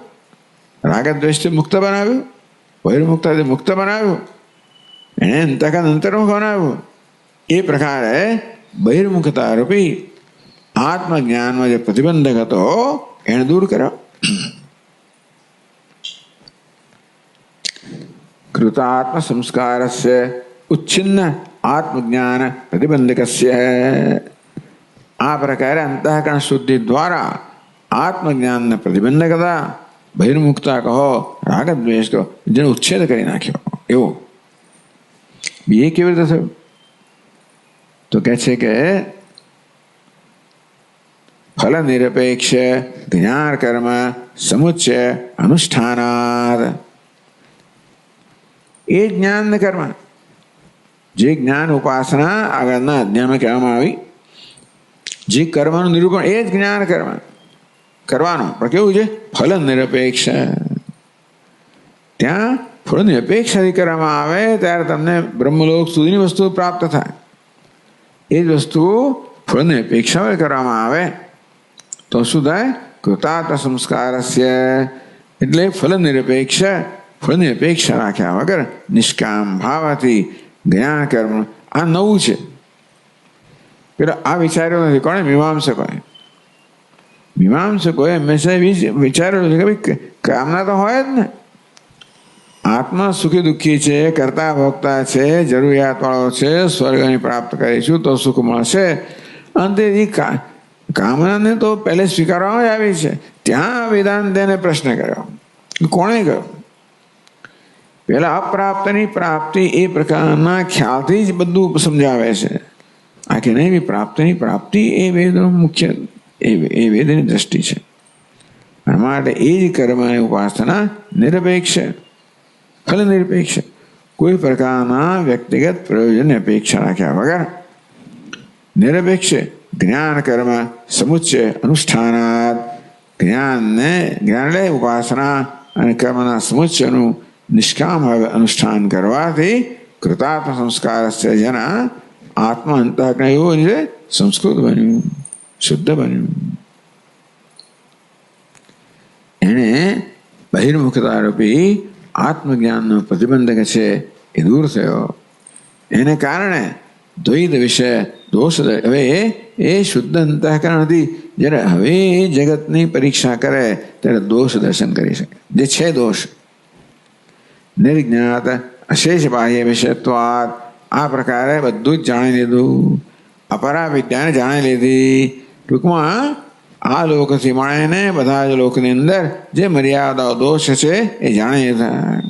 રાગદ્વેષથી મુક્ત બનાવ્યું. બહિર્મુક્તાથી મુક્ત બનાવ્યું, એણે અંતઃકરણ અંતર્મુખ બનાવ્યું. એ પ્રકારે બહિર્મુખતા રૂપી આત્મજ્ઞાનમાં જે પ્રતિબંધક હતો એને દૂર કર્યો. કૃતાત્મ સંસ્કારસ્ય ઉચ્છિન્ન આત્મજ્ઞાન પ્રતિબંધકસ્ય. આ પ્રકારે અંતઃકરણ શુદ્ધિ દ્વારા આત્મજ્ઞાનના પ્રતિબંધકતા, બહિર્મુક્તા કહો, રાગદ્વેષ કહો, જેનો ઉચ્છેદ કરી નાખ્યો. એવો એ કેવી રીતે થયું? તો કહે છે કે ફલ નિરપેક્ષ જ્ઞાન કર્મ સમુચ્ચય અનુષ્ઠાનાદ. એ જ્ઞાન કર્મ, જે જ્ઞાન ઉપાસના આગળના અધ્યાયમાં કહેવામાં આવી, જે કર્મનું નિરૂપણ, એ જ જ્ઞાન કર્મ કરવાનું. પણ કેવું છે? ફલ નિરપેક્ષ. ત્યાં ફળ નિરપેક્ષથી કરવામાં આવે ત્યારે તમને બ્રહ્મલોક સુધીની વસ્તુ પ્રાપ્ત થાય. એ જ વસ્તુ ફળ નિરપેક્ષ કરવામાં આવે તો શું થાય? કૃતાર્થ સંસ્કારસ્ય. એટલે ફલ નિરપેક્ષ, ફળ નિરપેક્ષ રાખ્યા વગર નિષ્કામ ભાવથી જ્ઞાન કર્મ. આ નવું છે, પેલા આ વિચાર્યું નથી. કોણે? મીમાંસકોએ. મીમાંસકોએ હંમેશા વિચારેલું છે કે ભાઈ કામના તો હોય જ ને. આત્મા સુખી દુઃખી છે, કરતા ભોગતા છે, જરૂરિયાત વાળો છે, સ્વર્ગની પ્રાપ્ત કરીશું તો સુખ મળશે. અંતે કામનાને તો પહેલે સ્વીકારવામાં આવી છે. ત્યાં વેદાંતને પ્રશ્ન કર્યો. કોણે કહ્યું? પેલા અપ્રાપ્તની પ્રાપ્તિ એ પ્રકારના ખ્યાલથી જ બધું સમજાવે છે. આ કે નહીં, પ્રાપ્તિની પ્રાપ્તિ એ વેદનો મુખ્ય, એ વેદની દ્રષ્ટિ છે. માટે એ જ કર્મની ઉપાસના નિરપેક્ષ, ફલ નિરપેક્ષ, કોઈ પ્રકારના વ્યક્તિગત પ્રયોજનની અપેક્ષા રાખ્યા વગર નિરપેક્ષ જ્ઞાન કર્મ સમુચ્ચય અનુષ્ઠાનાદ. જ્ઞાનને ઉપાસના અને કર્મના સમુચ્ચયનું નિષ્કામ હવે અનુષ્ઠાન કરવાથી કૃતાર્થ સંસ્કાર જેના આત્મા અંતઃકરણ એવું છે સંસ્કૃત બન્યું, શુદ્ધ બન્યું. એને બહિર્મુખતા રૂપી આત્મજ્ઞાનનો પ્રતિબંધક છે એ દૂર થયો. એને કારણે દ્વૈત વિષય દોષ, હવે એ શુદ્ધ અંતઃકરણ હતી. જ્યારે હવે એ જગતની પરીક્ષા કરે ત્યારે દોષ દર્શન કરી શકે, જે છે દોષ. નિર્જ્ઞાત અશેષ બાહ્ય વિષયત્વાદ. આ પ્રકારે બધું જ જાણી લીધું, અપરા વિદ્યાને જાણી લીધી. ટૂંકમાં આ લોકથી મળીને બધા જ લોકની અંદર જે મર્યાદાઓ દોષ છે એ જાણી લીધા.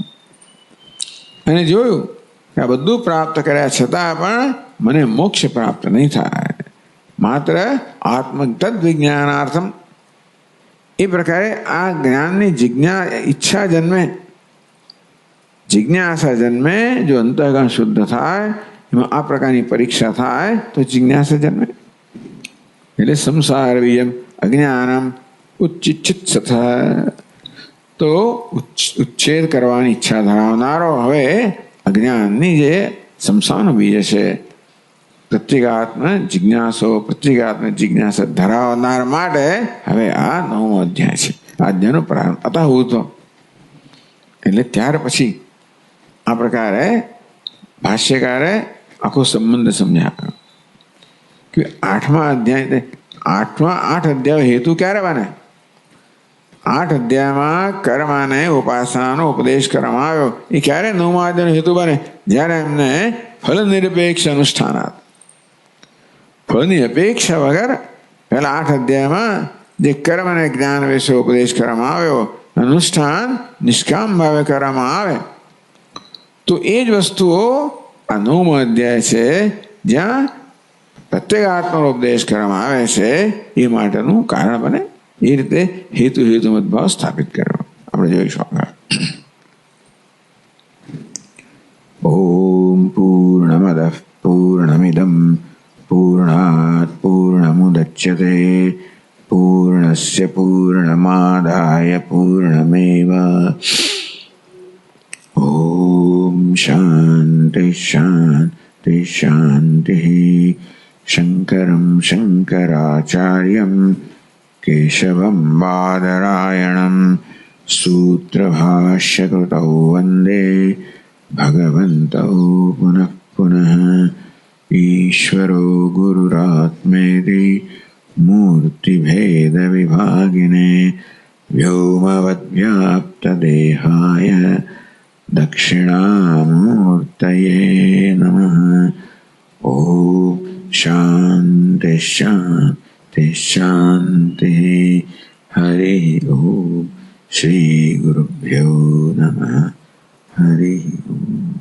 અને જોયું કે આ બધું પ્રાપ્ત કર્યા છતાં પણ મને મોક્ષ પ્રાપ્ત નહીં થાય, માત્ર આત્મતદ વિજ્ઞાનાર્થમ. એ પ્રકારે આ જ્ઞાનની ઈચ્છા જન્મે, જિજ્ઞાસા જન્મે. જો અંતઃકરણ શુદ્ધ થાય, એમાં આ પ્રકારની પરીક્ષા થાય તો જિજ્ઞાસા જન્મે. એટલે સંસાર બીજમ અજ્ઞાનમ ઉચ્ચિત તો ઉચ્છેદ કરવાની ઈચ્છા ધરાવનારો હવે અજ્ઞાનની જે સંસારનો બીજ છે, પ્રત્યેગાત્મ જિજ્ઞાસો, પ્રત્યેગાત્મ જિજ્ઞાસા ધરાવનાર માટે હવે આ 9મો અધ્યાય છે. આ અધ્યાયનો પ્રારંભ અતઃ. એટલે ત્યાર પછી આ પ્રકારે ભાષ્યકારે આખો સંબંધ સમજાવ્યો કે 8મા અધ્યાય, 8 અધ્યાય હેતુ ક્યારે બને? 8 અધ્યાયમાં કર્મ અને ઉપાસનાનો ઉપદેશ કરવામાં આવ્યો. એ ક્યારે 9મા અધ્યાયનો હેતુ બને? જ્યારે એમને ફલ નિરપેક્ષ અનુષ્ઠાનાત, ફળની અપેક્ષા વગર પહેલા 8 અધ્યાયમાં જે કર્મ અને જ્ઞાન વિશે ઉપદેશ કરવામાં આવ્યો, અનુષ્ઠાન નિષ્કામ ભાવે કરવામાં આવે તો એ જ વસ્તુઓ આ 9મો અધ્યાય છે, જ્યાં પ્રત્યેગાત્મનો ઉપદેશ કરવામાં આવે છે, એ માટેનું કારણ બને. એ રીતે હેતુમતભાવ સ્થાપિત કર્યો આપણે જોઈશું. ઓમ પૂર્ણમદ પૂર્ણમિદમ પૂર્ણાત પૂર્ણમુદચ્યતે પૂર્ણસ્ય પૂર્ણમાદાય પૂર્ણમેવ. ઓમ શાંતિ શાંતિ શાંતિ. શંકરં શંકરાચાર્યં કેશવં બાદરાયણં सूत्रभाष्यकृतौ वन्दे भगवन्तौ पुनः पुनः। ईश्वरो गुरुरात्मेति मूर्तिभेदविभागिने व्योमवद्व्याप्तदेहाय दक्षिणामूर्तये नमः। ॐ शान्ति शान्ति शान्तिः। हरिः ॐ। श्री गुरुभ्यो नमः। हरिः ॐ।